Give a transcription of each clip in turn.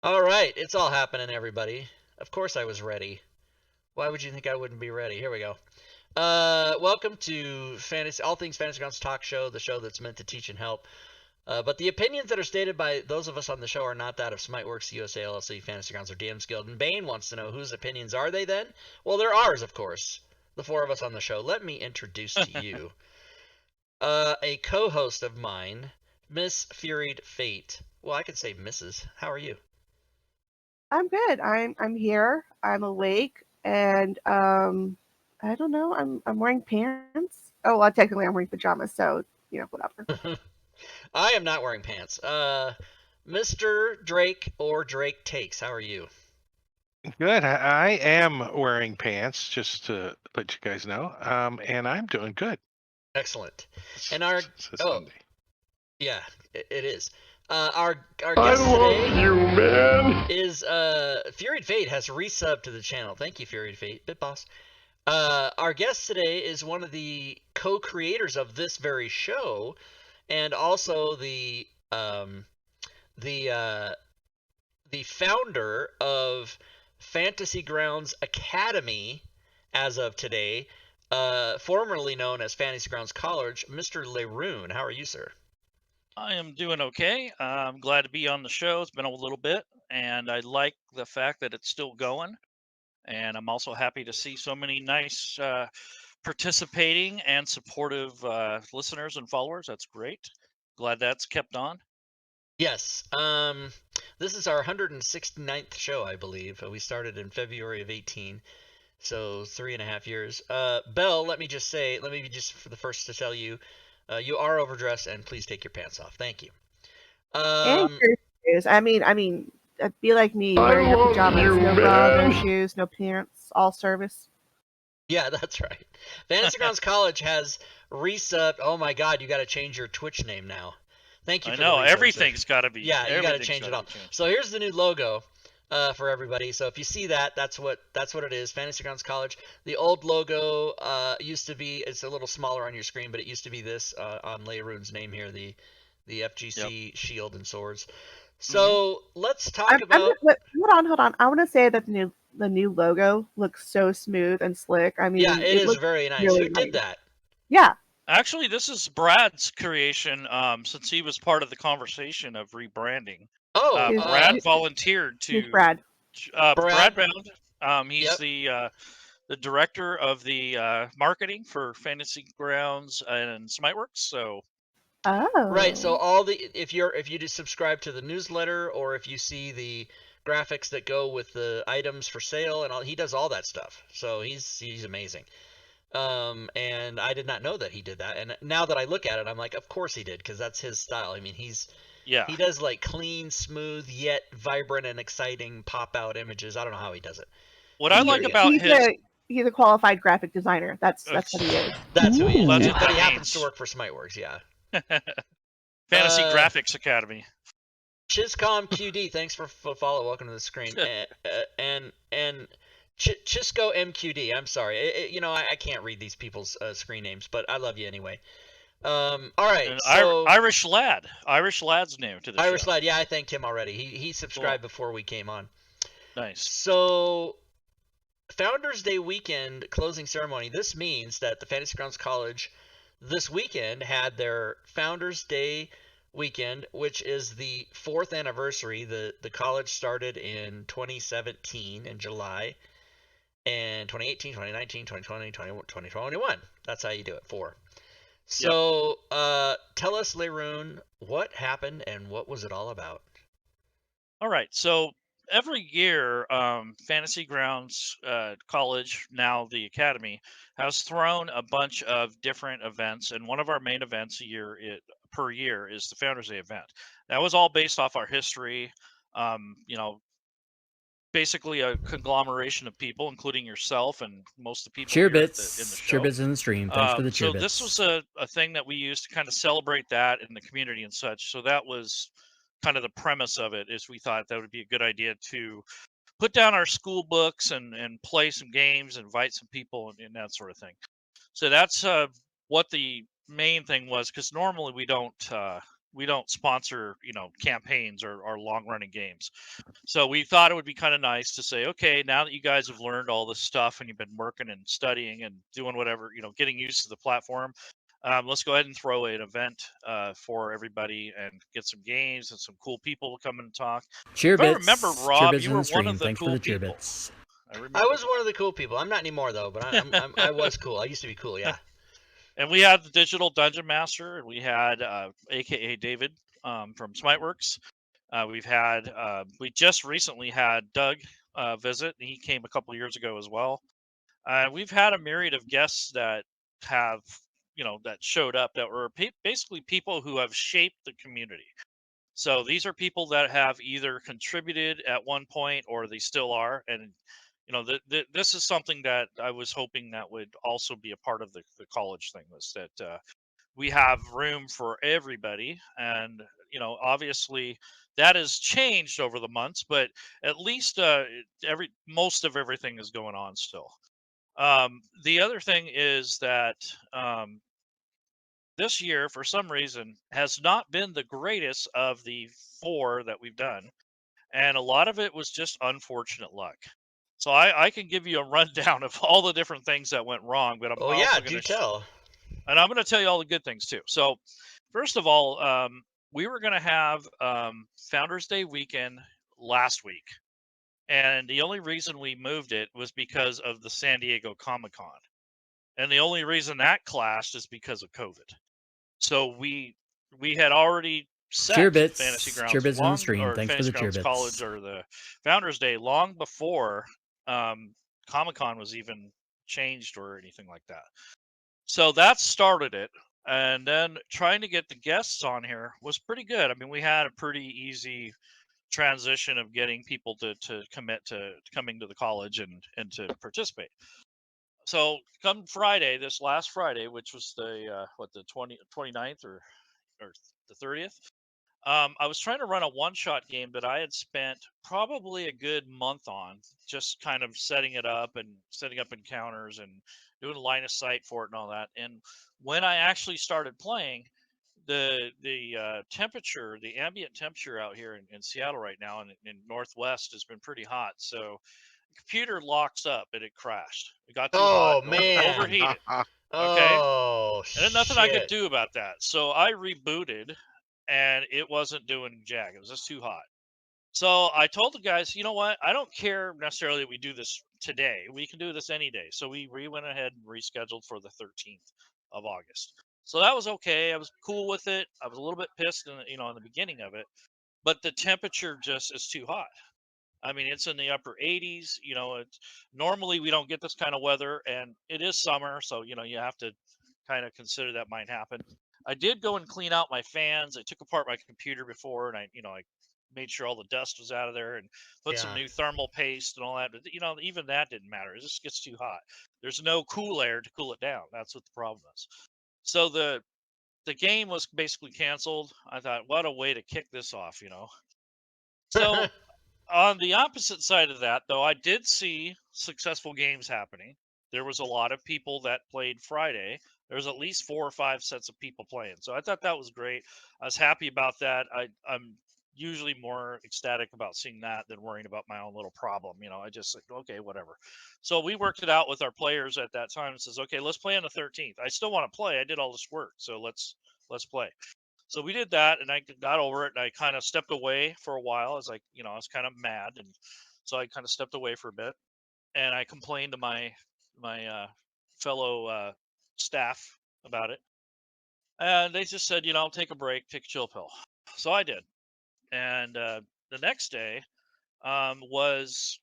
All right, it's all happening, everybody. Of course I was ready. Why would you think I wouldn't be ready? Here we go. Welcome to Fantasy All Things Fantasy Grounds Talk Show, the show that's meant to teach and help. But the opinions that are stated by those of us on the show are not that of Smiteworks, USA LLC, Fantasy Grounds, or DM's Guild. And Bane wants to know whose opinions are they then? Well, they're ours, of course. The four of us on the show. Let me introduce to you a co-host of mine, Miss Furied Fate. Well, I could say Mrs. How are you? I'm good. I'm here. I'm awake, and I don't know. I'm wearing pants. Oh, well, technically I'm wearing pajamas, so whatever. I am not wearing pants. Mr. Drake or Drake Takes, how are you? Good. I am wearing pants, just to let you guys know. And I'm doing good. Excellent. It's, And our it's a oh Sunday. yeah, it is. Our I guest love today you, man. is Furied Fate has resubbed to the channel. Thank you, Furied Fate, Bit Boss. Our guest today is one of the co-creators of this very show, and also the the founder of Fantasy Grounds Academy as of today, formerly known as Fantasy Grounds College, Mr. Leroon. How are you, sir? I am doing okay. I'm glad to be on the show. It's been a little bit, and I like the fact that it's still going. And I'm also happy to see so many nice participating and supportive listeners and followers. That's great. Glad that's kept on. Yes. This is our 169th show, I believe. We started in February of 18, so 3.5 years. Belle, let me just for the first to tell you, you are overdressed, and please take your pants off. Thank you. And Um, your shoes. Be like me, I wearing your love pajamas, you, no bra, no man. shoes, no pants, all service. yeah, that's right. Fantasy Grounds College has resubbed. Oh my God, you got to change your Twitch name now. Thank you I for the know resub, sir. everything's got to be. Yeah, you got to Everything's change got it to all. be changed. So here's the new logo for everybody. So if you see that, that's what it is. Fantasy Grounds College. The old logo used to be. It's a little smaller on your screen, but it used to be this on Leroon's name here. The Yep. FGC shield and swords. Hmm. So let's talk I'm about. hold on. I want to say that the new logo looks so smooth and slick. I Yeah, mean, it it is looks very nice. really Who did nice. that? Yeah. Actually, this is Brad's creation. Since he was part of the conversation of rebranding, Oh, Who's Brad volunteered who's to Brad? Brad. Brad Bound. He's Yep. the director of the marketing for Fantasy Grounds and Smiteworks. So Right. So Oh. all the if you just subscribe to the newsletter or if you see the graphics that go with the items for sale and all, he does all that stuff. So he's amazing. And I did not know that he did that. And now that I look at it, I'm like, of course he did, because that's his style. I mean, yeah, he does like clean, smooth, yet vibrant and exciting pop out images. I don't know how he does it. what I He's like very He, good. about he's his a he's a qualified graphic designer. That's what he is. That's who he well, is. that's Ooh. what But he that happens to means. work for Smiteworks. Yeah. Fantasy Uh, Graphics Academy. Chiscom QD, thanks for follow. Welcome to the screen. And Chisco MQD. I'm sorry. I can't read these people's screen names, but I love you anyway. All right. An So Irish lad. Irish lad's new to the Irish show. lad. Yeah, I thanked him already. He Cool. subscribed before we came on. Nice. So Founders Day weekend closing ceremony. This means that the Fantasy Grounds College this weekend had their Founders Day weekend, which is the 4th anniversary. The college started in 2017 in July, and 2018, 2019, 2020, 2021. That's how you do it. 4. Yep. So, tell us, Leroon, what happened and what was it all about? All right. So every year, Fantasy Grounds College, now the Academy, has thrown a bunch of different events, and one of our main events per year is the Founders Day event. That was all based off our history. You know, basically a conglomeration of people, including yourself and most of the people Cheer here in the bits. Cheer show. bits in the stream. Thanks for the cheer So bits. this was a thing that we used to kind of celebrate that in the community and such. So that was kind of the premise of it. Is we thought that would be a good idea to put down our school books and play some games, invite some people, and that sort of thing. So that's what the main thing was. Because normally we don't we don't sponsor, campaigns or long running games. So we thought it would be kind of nice to say, okay, now that you guys have learned all this stuff and you've been working and studying and doing whatever, getting used to the platform, let's go ahead and throw an event for everybody and get some games and some cool people to come and talk. Cheer If I remember, bits. Cheer Rob, bits you in were the one of stream. the Thanks for cool the cheer people. bits. I remember. I was one of the cool people. I'm not anymore though, but I was cool. I used to be cool. Yeah. And we had the digital dungeon master, and we had AKA David from Smiteworks. We just recently had Doug visit. He came a couple of years ago as well. We've had a myriad of guests that have, that showed up that were basically people who have shaped the community. So these are people that have either contributed at one point or they still are. And, this is something that I was hoping that would also be a part of the college thing, was that we have room for everybody. And, obviously that has changed over the months, but at least most of everything is going on still. The other thing is that this year, for some reason, has not been the greatest of the 4 that we've done, and a lot of it was just unfortunate luck. So I can give you a rundown of all the different things that went wrong, but I'm Oh yeah, also do going to tell. and I'm going to tell you all the good things too. So first of all, we were going to have Founders Day weekend last week, and the only reason we moved it was because of the San Diego Comic-Con. And the only reason that clashed is because of COVID. So we had already Cheer set Fantasy bits. Cheer Grounds bits in the stream. Thanks for Fantasy the cheer Grounds College bits. or the Founders Day long before Comic Con was even changed or anything like that. So that started it. And then trying to get the guests on here was pretty good. I mean, we had a pretty easy transition of getting people to commit to coming to the college and to participate. So come Friday, this last Friday, which was the the 29th or the 30th, I was trying to run a one-shot game that I had spent probably a good month on, just kind of setting it up and setting up encounters and doing line of sight for it and all that. And when I actually started playing, the temperature, the ambient temperature out here in Seattle right now and in Northwest has been pretty hot. So the computer locks up and it crashed. It got too hot, Oh man. overheated. Okay, Oh and there's nothing I could shit. do about that. So I rebooted and it wasn't doing jack. It was just too hot. So I told the guys, you know what? I don't care necessarily that we do this today. We can do this any day. So we went ahead and rescheduled for the 13th of August. So that was okay. I was cool with it. I was a little bit pissed in the beginning of it, but the temperature just is too hot. I mean, it's in the upper 80s. It's normally we don't get this kind of weather, and it is summer, so you have to kind of consider that might happen. I did go and clean out my fans. I took apart my computer before, and I made sure all the dust was out of there, and put some Yeah. new thermal paste and all that. But even that didn't matter. It just gets too hot. There's no cool air to cool it down. That's what the problem is. So the game was basically canceled. I thought, what a way to kick this off. So on the opposite side of that, though, I did see successful games happening. There was a lot of people that played Friday. There was at least 4 or 5 sets of people playing. So I thought that was great. I was happy about that. I'm usually more ecstatic about seeing that than worrying about my own little problem. I just like, okay, whatever. So we worked it out with our players at that time and says, okay, let's play on the 13th. I still want to play. I did all this work. So let's play. So we did that, and I got over it, and I kind of stepped away for a while. As I was kind of mad, and so I kind of stepped away for a bit, and I complained to my fellow staff about it, and they just said, take a break, take a chill pill. So I did, and the next day was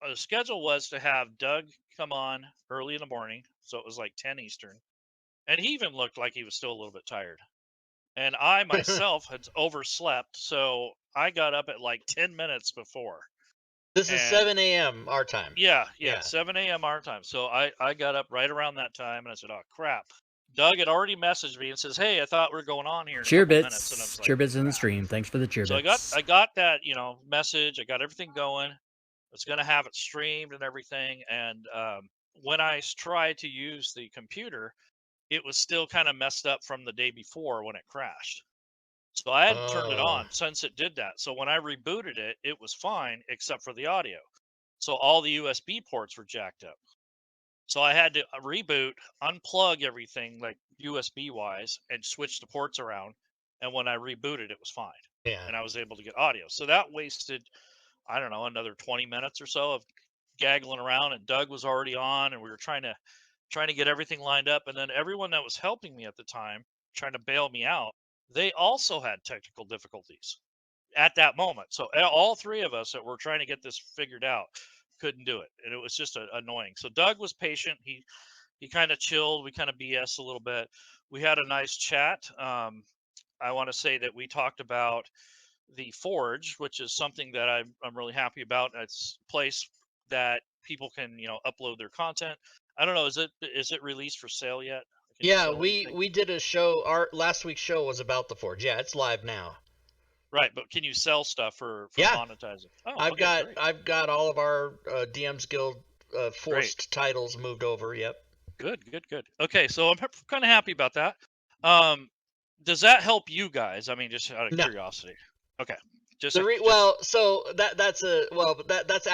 the schedule was to have Doug come on early in the morning, so it was like 10 Eastern, and he even looked like he was still a little bit tired. And I myself had overslept, so I got up at like 10 minutes before. This is And 7 a.m. our time. yeah, Yeah. 7 a.m. our time. So I got up right around that time and I said, oh, crap. Doug had already messaged me and says, hey, I thought we were going on here in a Cheer couple minutes. And I was bits. like, Cheer bits in the crap. stream. Thanks for the cheer So bits. I got that, message. I got everything going. I was going to have it streamed and everything. And when I tried to use the computer, it was still kind of messed up from the day before when it crashed. So I hadn't turned it Oh, on since it did that. So when I rebooted it, it was fine except for the audio. So all the USB ports were jacked up. So I had to reboot, unplug everything like USB wise, and switch the ports around. And when I rebooted, it was fine, yeah. and I was able to get audio. So that wasted, I don't know, another 20 minutes or so of gaggling around. And Doug was already on, and we were trying to get everything lined up. And then everyone that was helping me at the time, trying to bail me out, they also had technical difficulties at that moment. So all three of us that were trying to get this figured out couldn't do it, and it was just annoying. So Doug was patient. He kind of chilled. We kind of BS a little bit. We had a nice chat. I want to say that we talked about the Forge, which is something that I'm really happy about. It's a place that people can upload their content. I don't know. Is it released for sale yet? Can you Yeah, sell we anything? we did a show. Our last week's show was about the Forge. Yeah, it's live now. Right, but can you sell stuff for Yeah, monetizing? Oh, I've okay, got great, I've got all of our DM's Guild great. forced titles moved over. Yep. Good, good, good. Okay, so I'm kind of happy about that. Um, does that help you guys? I mean, just out of No. curiosity. Okay, just The just well, so that's a well, but that's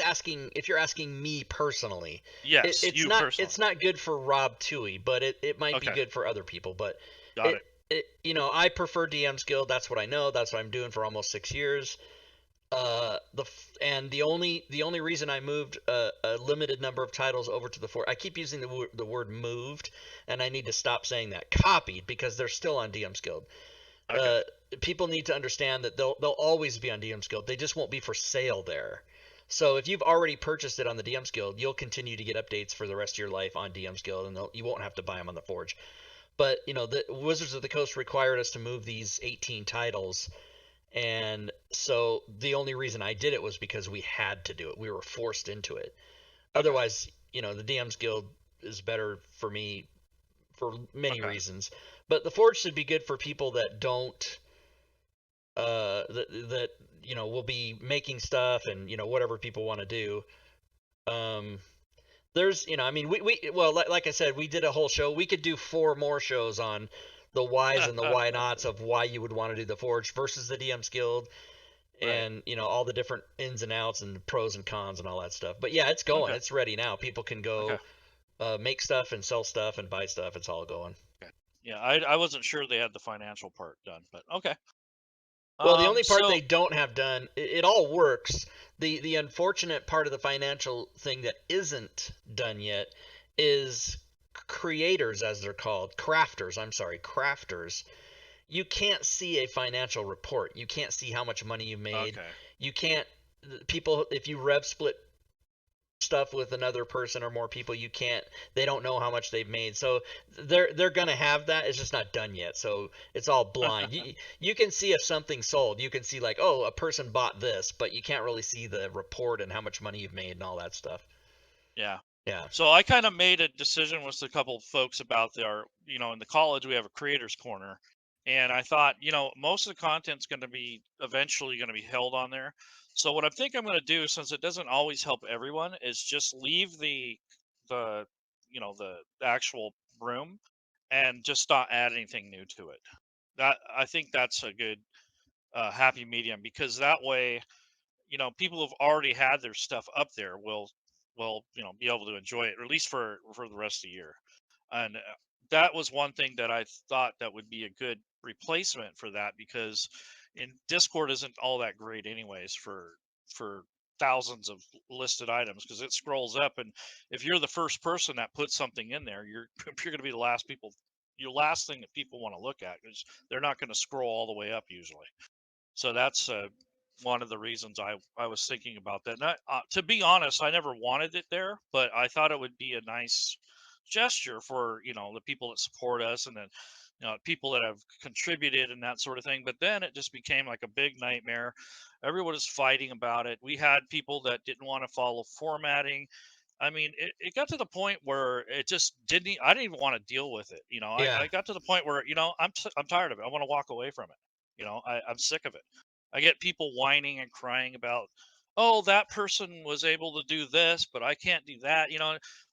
asking if you're asking me personally. yes, It's you not personally. it's not good for Rob Toohey, but it might be Okay, good for other people. But got it it. I prefer DM's Guild. That's what I know. That's what I'm doing for almost 6 years. The only reason I moved a limited number of titles over to the Forge. I keep using the word moved, and I need to stop saying that. Copied, because they're still on DM's Guild. Okay, uh, People need to understand that they'll always be on DM's Guild. They just won't be for sale there. So if you've already purchased it on the DM's Guild, you'll continue to get updates for the rest of your life on DM's Guild, and you won't have to buy them on the Forge. But the Wizards of the Coast required us to move these 18 titles, and so the only reason I did it was because we had to do it. We were forced into it. okay, Otherwise, the DM's Guild is better for me for many okay. reasons. But the Forge should be good for people that don't that will be making stuff and whatever people want to do. Um, there's I mean we well like I said, we did a whole show. We could do 4 more shows on the whys and the why nots of why you would want to do the Forge versus the DM's Guild, Right. and all the different ins and outs and pros and cons and all that stuff. But yeah, it's going. Okay. It's ready now. People can Okay. go make stuff and sell stuff and buy stuff. It's all going. Okay. Yeah, I wasn't sure they had the financial part done, but okay. Well, the only part So they don't have done, it all works. The unfortunate part of the financial thing that isn't done yet is creators, as they're called, crafters. I'm sorry, crafters. You can't see a financial report. You can't see how much money you made. okay. You can't people if you rev split stuff with another person or more people, they don't know how much they've made. So they're gonna have that. It's just not done yet, so it's all blind. You can see if something sold. You can see like, oh, a person bought this, but you can't really see the report and how much money you've made and all that stuff. Yeah. Yeah. So I kind of made a decision with a couple of folks about in the college we have a creators corner, and I thought, most of the content's going to be eventually going to be held on there. So what I think I'm going to do, since it doesn't always help everyone, is just leave the the actual room and just not add anything new to it. That I think that's a good happy medium, because that way people who've already had their stuff up there will be able to enjoy it, or at least for the rest of the year. And that was one thing that I thought that would be a good replacement for that, because in Discord isn't all that great anyways for thousands of listed items, because it scrolls up, and if you're the first person that puts something in there, you're you're going to be the last thing that people want to look at, because they're not going to scroll all the way up usually. So that's one of the reasons I was thinking about that. And to be honest, I never wanted it there, but I thought it would be a nice gesture for the people that support us, and then people that have contributed and that sort of thing. But then it just became like a big nightmare. Everyone was fighting about it. We had people that didn't want to follow formatting. I mean, it got to the point where it just didn't. I didn't even want to deal with it. Yeah. I got to the point where I'm tired of it. I want to walk away from it. I'm sick of it. I get people whining and crying about, oh, that person was able to do this, but I can't do that.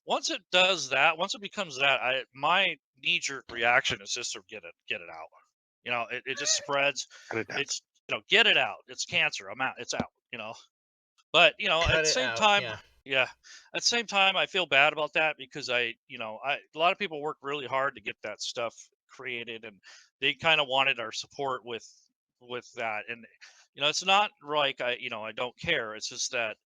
Once it does that, once it becomes that, my knee jerk reaction is just to get it out. It just spreads. Cut it down. It's get it out. It's cancer. I'm out. It's out. But at Cut the it same out. time, Yeah. yeah, at the same time, I feel bad about that because a lot of people work really hard to get that stuff created, and they kind of wanted our support with that. And it's not like I don't care. It's just that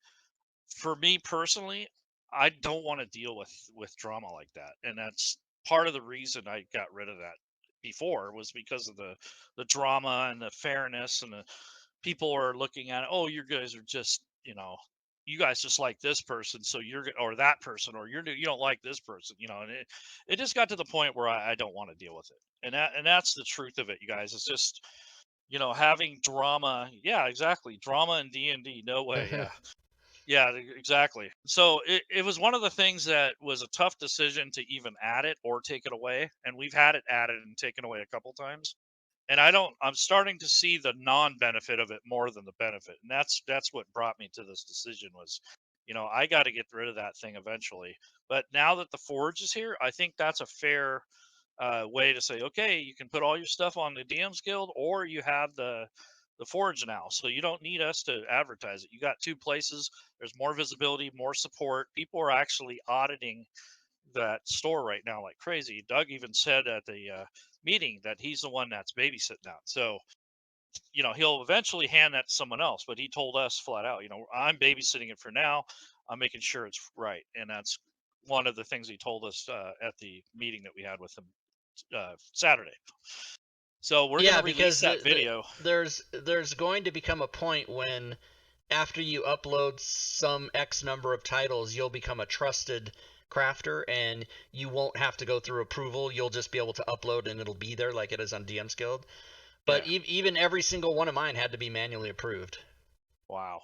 for me personally, I don't want to deal with drama like that, and that's part of the reason I got rid of that before was because of the drama and the fairness and the people are looking at it, oh, you guys are just you guys just like this person, so or that person, or you don't like this person, and it just got to the point where I don't want to deal with it, and that's the truth of it, you guys. It's just having drama. Yeah, exactly, drama in D&D. No way. Yeah. Yeah, exactly. So it was one of the things that was a tough decision to even add it or take it away. And we've had it added and taken away a couple times. And I'm starting to see the non-benefit of it more than the benefit. And that's what brought me to this decision was, I got to get rid of that thing eventually. But now that the Forge is here, I think that's a fair way to say, okay, you can put all your stuff on the DM's Guild, or you have the Forge now, so you don't need us to advertise it. You got two places. There's more visibility, more support. People are actually auditing that store right now like crazy. Doug even said at the meeting that he's the one that's babysitting that. So he'll eventually hand that to someone else, but he told us flat out, I'm babysitting it for now. I'm making sure it's right, and that's one of the things he told us at the meeting that we had with him Saturday. So we're Yeah, gonna release because that video. there's going to become a point when after you upload some X number of titles, you'll become a trusted crafter and you won't have to go through approval. You'll just be able to upload and it'll be there like it is on DM's Guild. But Yeah. even every single one of mine had to be manually approved. Wow.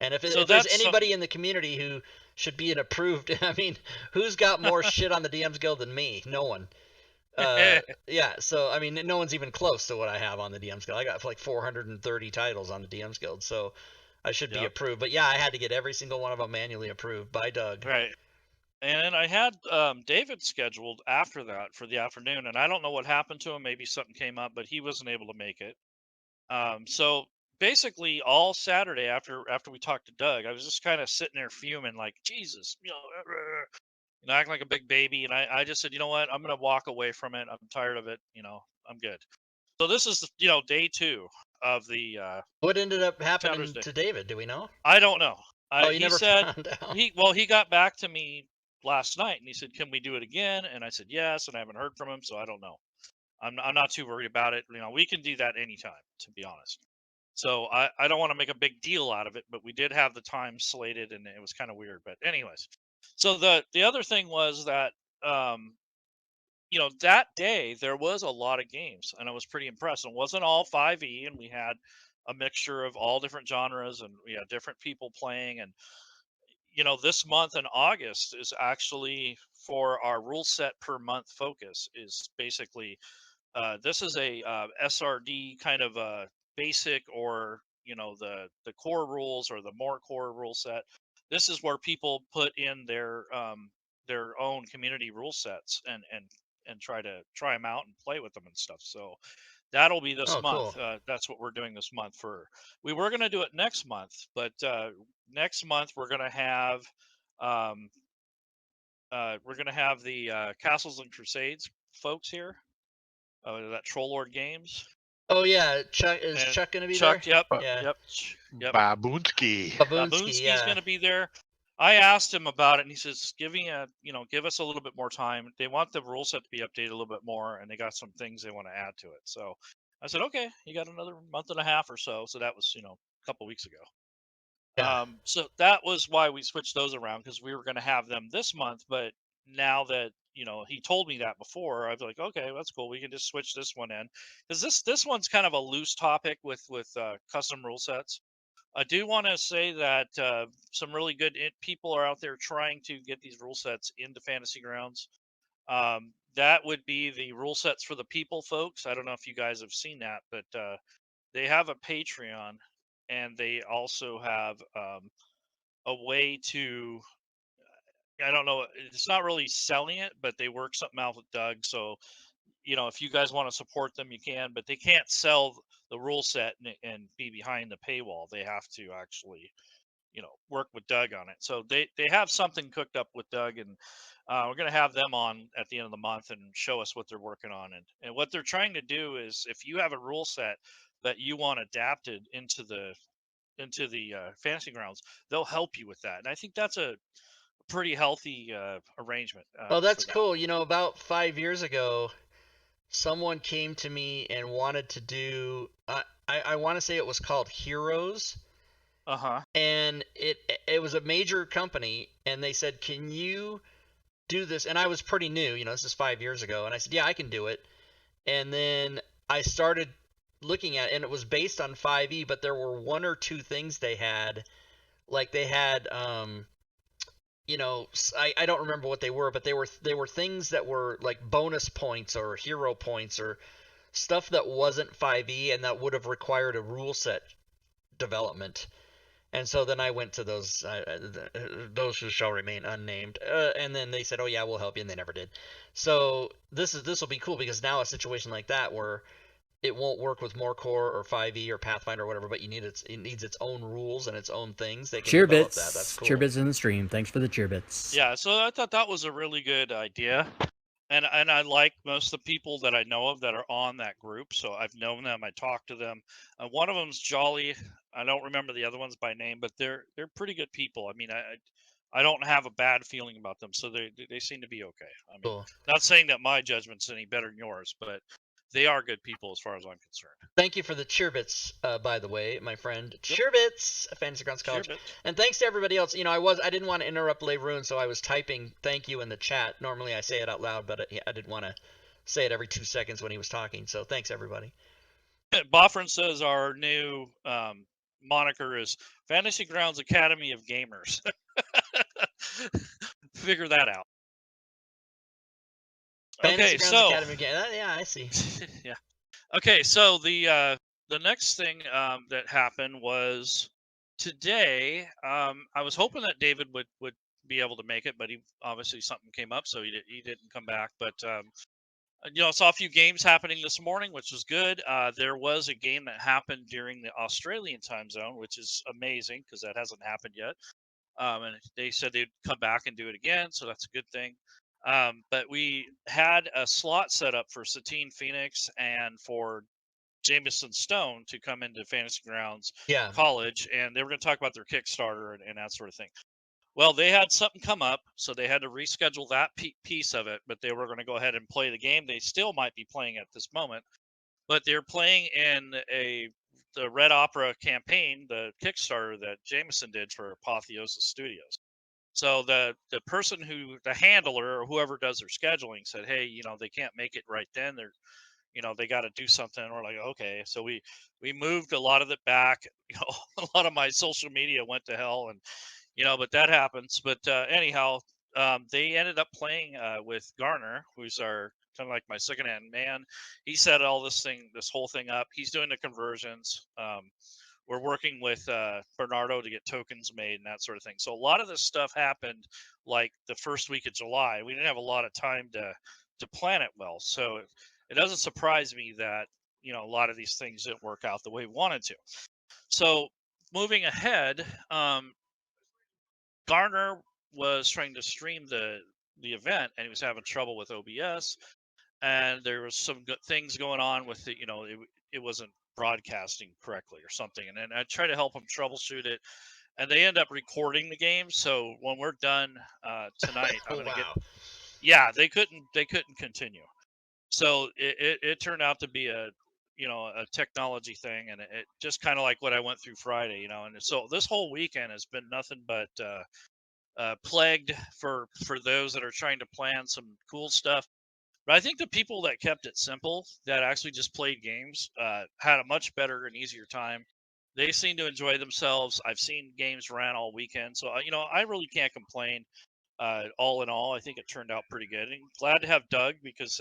And if So if there's that's anybody in the community who should be an approved, I mean, who's got more shit on the DM's Guild than me? No one. Yeah, so I mean, no one's even close to what I have on the DM's Guild. I got like 430 titles on the DM's Guild, so I should be Yep. approved. But yeah, I had to get every single one of them manually approved by Doug. Right. And I had David scheduled after that for the afternoon, and I don't know what happened to him. Maybe something came up, but he wasn't able to make it. So basically, all Saturday after we talked to Doug, I was just kind of sitting there fuming, like Jesus, acting like a big baby. And I just said, you know what, I'm gonna walk away from it. I'm tired of it. I'm good. So this is day 2 of the What ended up Founders happening Day. to David? Do we know? I don't know. Oh, you He never said found out. he got back to me last night and he said, "Can we do it again?" And I said, "Yes," and I haven't heard from him, so I don't know. I'm not too worried about it. We can do that anytime, to be honest. So I don't want to make a big deal out of it, but we did have the time slated and it was kind of weird. But anyways, so the other thing was that um that day there was a lot of games and I was pretty impressed. It wasn't all 5e, and we had a mixture of all different genres and we had different people playing. And this month in August is actually for our rule set per month focus is basically this is a SRD kind of a basic, or the core rules or the more core rule set. This is where people put in their own community rule sets and try them out and play with them and stuff. So that'll be this Oh, month. cool. That's what we're doing this month. We were going to do it next month, but next month we're going to have um, the Castles and Crusades folks here. That Troll Lord Games. Oh yeah, Chuck is And Chuck gonna be Chuck, there? yep, Yeah. yep. Baboonsky. Baboonsky, Boonsky's yeah. going to be there. I asked him about it, and he says, give us a little bit more time. They want the rule set to be updated a little bit more, and they got some things they want to add to it. So I said, okay, you got another month and a half or so. So that was, a couple weeks ago. Yeah. So that was why we switched those around, because we were going to have them this month. But now that he told me that before, I was like, okay, that's cool. We can just switch this one in, because this one's kind of a loose topic with custom rule sets. I do want to say that some really good people are out there trying to get these rule sets into Fantasy Grounds. That would be the rule sets for the people folks. I don't know if you guys have seen that, but they have a Patreon, and they also have a way to, I don't know, it's not really selling it, but they work something out with Doug. So if you guys want to support them, you can, but they can't sell the rule set and be behind the paywall. They have to actually, work with Doug on it. So they have something cooked up with Doug, and we're going to have them on at the end of the month and show us what they're working on. And what they're trying to do is, if you have a rule set that you want adapted into the Fantasy Grounds, they'll help you with that. And I think that's a pretty healthy arrangement. Oh, that's for that. cool. About 5 years ago, someone came to me and wanted to do. I want to say it was called Heroes, Uh-huh. and it was a major company, and they said, "Can you do this?" And I was pretty new. This is 5 years ago, and I said, "Yeah, I can do it." And then I started looking at it, and it was based on 5e, but there were one or two things they had, like they had I don't remember what they were, but they were things that were like bonus points or hero points or stuff that wasn't 5e and that would have required a rule set development. And so then I went to those who shall remain unnamed, and then they said, "Oh yeah, we'll help you," and they never did. So this will be cool, because now a situation like that where it won't work with More Core or 5e or Pathfinder or whatever, but it needs its own rules and its own things. They can develop that. That's cool. Cheerbits in the stream. Thanks for the cheerbits. Yeah, so I thought that was a really good idea. And I like most of the people that I know of that are on that group. So I've known them. I talked to them. One of them's Jolly. I don't remember the other ones by name, but they're pretty good people. I mean, I don't have a bad feeling about them. So they seem to be okay. I mean, Cool. not saying that my judgment's any better than yours, but they are good people as far as I'm concerned. Thank you for the cheerbits, by the way, my friend. Cheerbits, Fantasy Grounds College. Cheerbits. And thanks to everybody else. I didn't want to interrupt Leroon, so I was typing thank you in the chat. Normally I say it out loud, but I didn't want to say it every 2 seconds when he was talking. So thanks, everybody. Boffrin says our new moniker is Fantasy Grounds Academy of Gamers. Figure that out. Fantasy Okay, Grounds so Academy game. Yeah, I see. yeah. Okay, so the next thing that happened was today. I was hoping that David would be able to make it, but he obviously something came up, so he didn't come back. But I saw a few games happening this morning, which was good. There was a game that happened during the Australian time zone, which is amazing because that hasn't happened yet. And they said they'd come back and do it again, so that's a good thing. But we had a slot set up for Satine Phoenix and for Jameson Stone to come into Fantasy Grounds College, and they were going to talk about their Kickstarter and that sort of thing. Well, they had something come up, so they had to reschedule that piece of it, but they were going to go ahead and play the game. They still might be playing at this moment, but they're playing in the Red Opera campaign, the Kickstarter that Jameson did for Apotheosis Studios. So the person the handler or whoever does their scheduling said, hey, they can't make it right then. They're, they got to do something. And we're like, okay. So we moved a lot of it back. A lot of my social media went to hell, and but that happens. But anyhow, they ended up playing with Garner, who's our kind of like my second-hand man. He set this whole thing up. He's doing the conversions. We're working with Bernardo to get tokens made and that sort of thing. So a lot of this stuff happened like the first week of July. We didn't have a lot of time to plan it well. So it doesn't surprise me that, a lot of these things didn't work out the way we wanted to. So moving ahead, Garner was trying to stream the event, and he was having trouble with OBS. And there was some good things going on with it. It wasn't broadcasting correctly or something, and then I try to help them troubleshoot it, and they end up recording the game. So when we're done tonight, I'm gonna get. They couldn't continue. So it turned out to be a technology thing, and it just kind of like what I went through Friday, and so this whole weekend has been nothing but plagued for those that are trying to plan some cool stuff. But I think the people that kept it simple, that actually just played games, had a much better and easier time. They seem to enjoy themselves. I've seen games ran all weekend, so I really can't complain. All in all, I think it turned out pretty good. And glad to have Doug because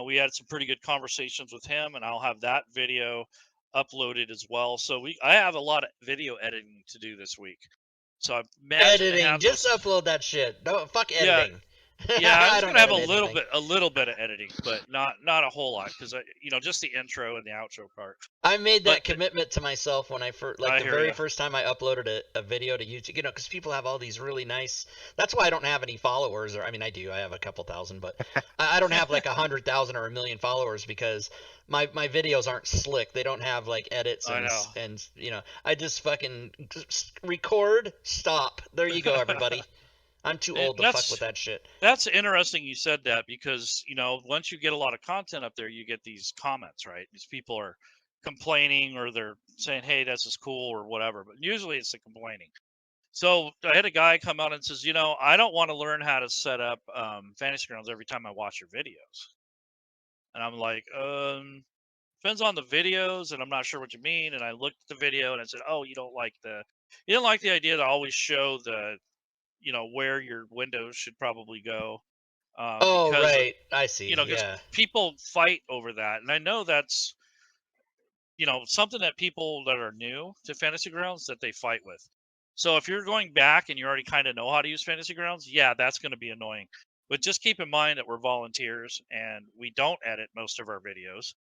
we had some pretty good conversations with him, and I'll have that video uploaded as well. So I have a lot of video editing to do this week. So I editing, just upload that shit. No, fuck editing. Yeah, I'm I just don't gonna have edit anything. a little bit of editing, but not a whole lot, because just the intro and the outro part. I made But that commitment to myself when I first, like I the hear very ya. first time I uploaded a video to YouTube, because people have all these really nice. That's why I don't have any followers, or I mean, I do. I have a couple thousand, but I don't have like 100,000 or 1 million followers because my videos aren't slick. They don't have like edits I know. and I just fucking record, stop. There you go, everybody. I'm too And old to fuck with that shit. that's interesting you said that, because once you get a lot of content up there, you get these comments, right? These people are complaining, or they're saying, hey, this is cool, or whatever, but usually it's the complaining. So I had a guy come out and says, I don't want to learn how to set up Fantasy Grounds every time I watch your videos. And I'm like, depends on the videos, and I'm not sure what you mean. And I looked at the video and I said, oh, you don't like the idea to always show where your windows should probably go, Oh, because right. I see. because Yeah. people fight over that, and I know that's something that people that are new to Fantasy Grounds, that they fight with. So if you're going back and you already kind of know how to use Fantasy Grounds, yeah, that's going to be annoying. But just keep in mind that we're volunteers and we don't edit most of our videos,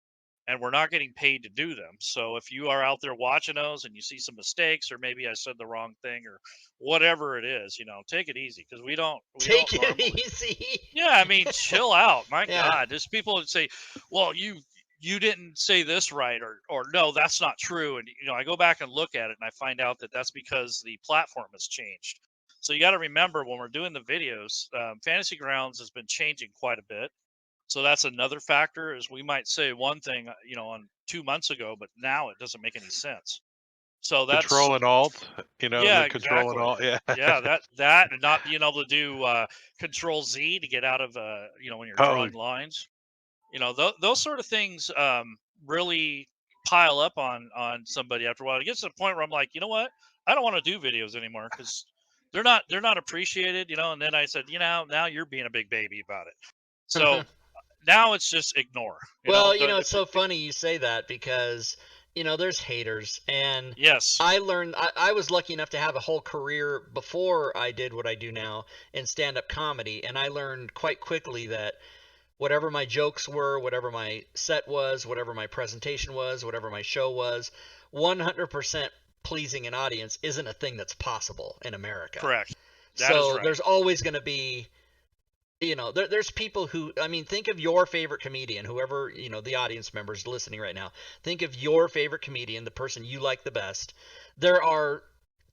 and we're not getting paid to do them. So if you are out there watching those and you see some mistakes, or maybe I said the wrong thing, or whatever it is, take it easy, because we don't Take it normally. easy. Yeah, I mean, chill out. My Yeah. God, there's people that say, "Well, you didn't say this right," or "No, that's not true." And I go back and look at it, and I find out that that's because the platform has changed. So you got to remember, when we're doing the videos, Fantasy Grounds has been changing quite a bit. So that's another factor. Is we might say one thing, on 2 months ago, but now it doesn't make any sense. So that's Control and Alt, yeah, the Control and exactly. Alt, yeah. Yeah, that and not being able to do Control Z to get out of when you're Oh, drawing lines. Those sort of things really pile up on somebody after a while. It gets to the point where I'm like, you know what? I don't want to do videos anymore, because they're not appreciated. And then I said, now you're being a big baby about it. So now it's just ignore. Well, it's so funny you say that because, there's haters. And Yes. I learned, I was lucky enough to have a whole career before I did what I do now in stand up comedy. And I learned quite quickly that whatever my jokes were, whatever my set was, whatever my presentation was, whatever my show was, 100% pleasing an audience isn't a thing that's possible in America. Correct. That So is right. there's always going to be, there's people who, I mean, think of your favorite comedian, whoever, the audience members listening right now. Think of your favorite comedian, the person you like the best. There are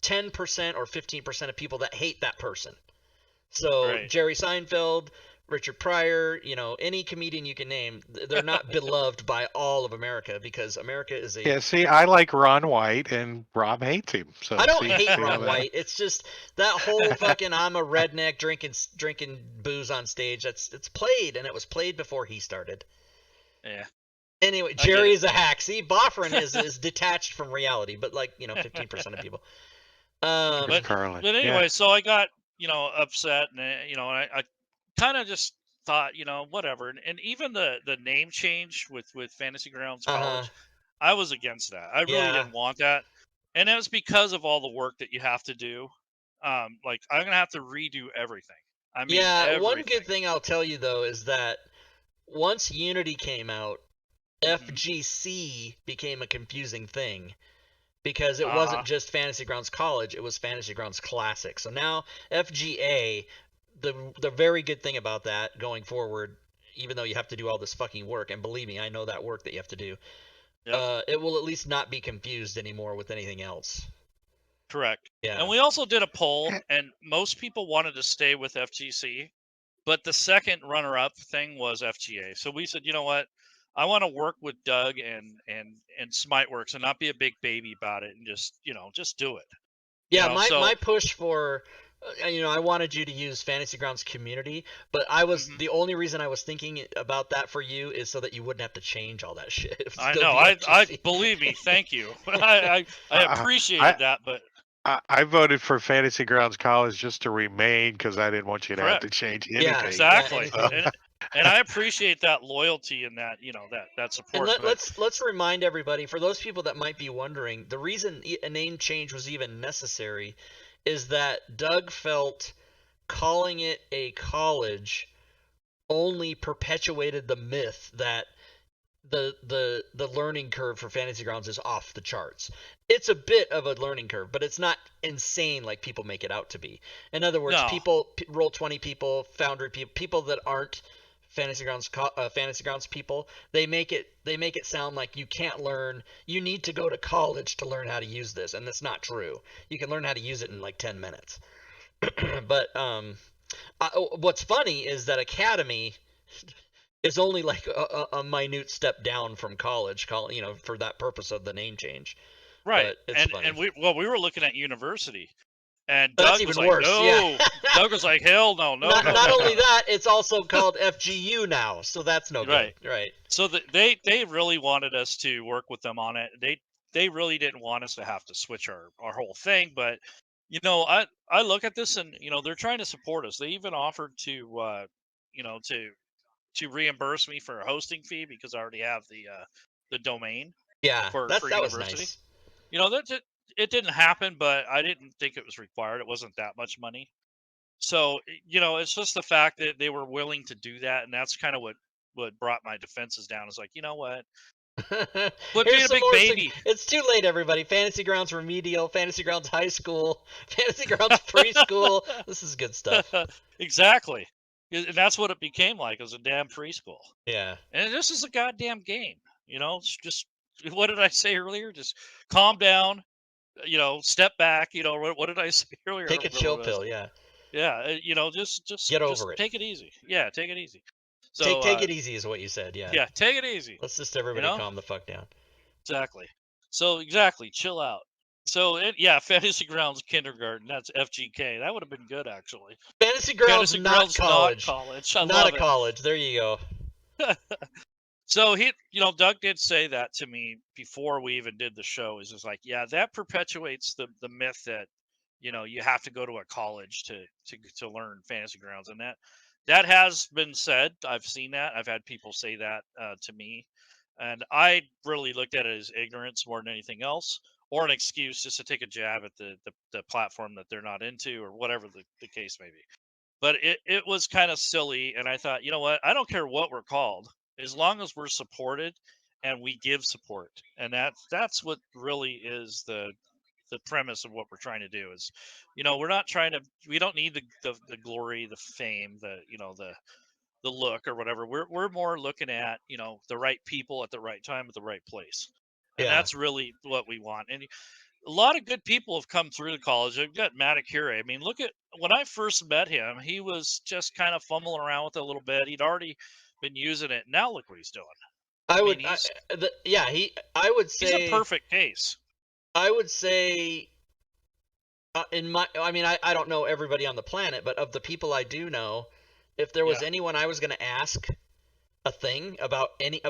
10% or 15% of people that hate that person. So Right. Jerry Seinfeld, Richard Pryor, any comedian you can name, they're not beloved by all of America because America is a. yeah. See, I like Ron White, and Rob hates him. So I don't see, hate see how Ron that- White. It's just that whole fucking I'm a redneck drinking booze on stage. It's played, and it was played before he started. Yeah. Anyway, get Jerry it. is a hack. See, Boffrin is detached from reality, but 15% of people. Chris Carlin. But Yeah. anyway, so I got upset, and I kind of just thought, whatever. And even the name change with Fantasy Grounds College, I was against that. I really Yeah. didn't want that, and it was because of all the work that you have to do. Like, I'm gonna have to redo everything. I mean, Yeah, one everything. good thing I'll tell you though is that once Unity came out, Mhm. FGC became a confusing thing because it Uh-huh. wasn't just Fantasy Grounds College, it was Fantasy Grounds Classic. So now FGA, the very good thing about that going forward, even though you have to do all this fucking work, and believe me, I know that work that you have to do, Yep. it will at least not be confused anymore with anything else. Correct. Yeah. And we also did a poll, and most people wanted to stay with FGC, but the second runner-up thing was FGA. So we said, you know what? I want to work with Doug and Smiteworks and not be a big baby about it, and just do it. Yeah, So my push for, I wanted you to use Fantasy Grounds Community, but I was Mhm. the only reason I was thinking about that for you is so that you wouldn't have to change all that shit. It would I still know. be I FGC. believe me. Thank you. I appreciated that, but I voted for Fantasy Grounds College just to remain because I didn't want you to have to Correct. change Yeah, anything. exactly. anything. And I appreciate that loyalty and that that And support. But let's remind everybody, for those people that might be wondering, the reason a name change was even necessary is that Doug felt calling it a college only perpetuated the myth that the learning curve for Fantasy Grounds is off the charts. It's a bit of a learning curve, but it's not insane like people make it out to be. In other words, No. people, Roll20 people, Foundry people that aren't Fantasy Grounds people, they make it sound like you can't learn. You need to go to college to learn how to use this, and that's not true. You can learn how to use it in like 10 minutes. But what's funny is that Academy is only like a minute step down from college, for that purpose of the name change. Right. But it's funny. And we were looking at university, and That's Doug even was like, worse, no. yeah. Doug was like, hell no, no. Not, no, not no, only no. that, it's also called FGU now, so that's no Right. good. Right. So they really wanted us to work with them on it. They really didn't want us to have to switch our whole thing, but I look at this and they're trying to support us. They even offered to to reimburse me for a hosting fee because I already have the domain Yeah, for that was university. nice. It didn't happen, but I didn't think it was required. It wasn't that much money. So, it's just the fact that they were willing to do that, and that's kind of what brought my defenses down. Is like, you know what? Quit being a big baby. It's too late, everybody. Fantasy Grounds Remedial, Fantasy Grounds High School, Fantasy Grounds Preschool. This is good stuff. Exactly. And that's what it became like. It was a damn preschool. Yeah. And this is a goddamn game. It's just, what did I say earlier? Just calm down, step back. What did I say earlier? Take a chill pill, yeah. Yeah, just Get over it. Take it easy. Yeah, take it easy. So take it easy is what you said, yeah. Yeah, take it easy. Let's just everybody calm the fuck down. Exactly. So chill out. So Fantasy Grounds Kindergarten. That's FGK. That would have been good actually. Fantasy Grounds, not college. Not college. Not a college. There you go. So Doug did say that to me before we even did the show. Is just like, yeah, that perpetuates the myth that you have to go to a college to learn Fantasy Grounds, and that has been said. I've seen that. I've had people say that to me, and I really looked at it as ignorance more than anything else, or an excuse just to take a jab at the platform that they're not into, or whatever the case may be. But it was kind of silly, and I thought, you know what? I don't care what we're called, as long as we're supported and we give support, and that's what really is the premise of what we're trying to do. Is we're not trying to, we don't need the glory, the fame, the look or whatever. We're more looking at the right people at the right time at the right place, and that's really what we want. And a lot of good people have come through the college. I've got Matt Akira. I mean, look at when I first met him, he was just kind of fumbling around with it a little bit. He'd already been using it. Now look what he's doing. I would say he's a perfect case. I would say, I don't know everybody on the planet, but of the people I do know, if there was anyone I was going to ask a thing about any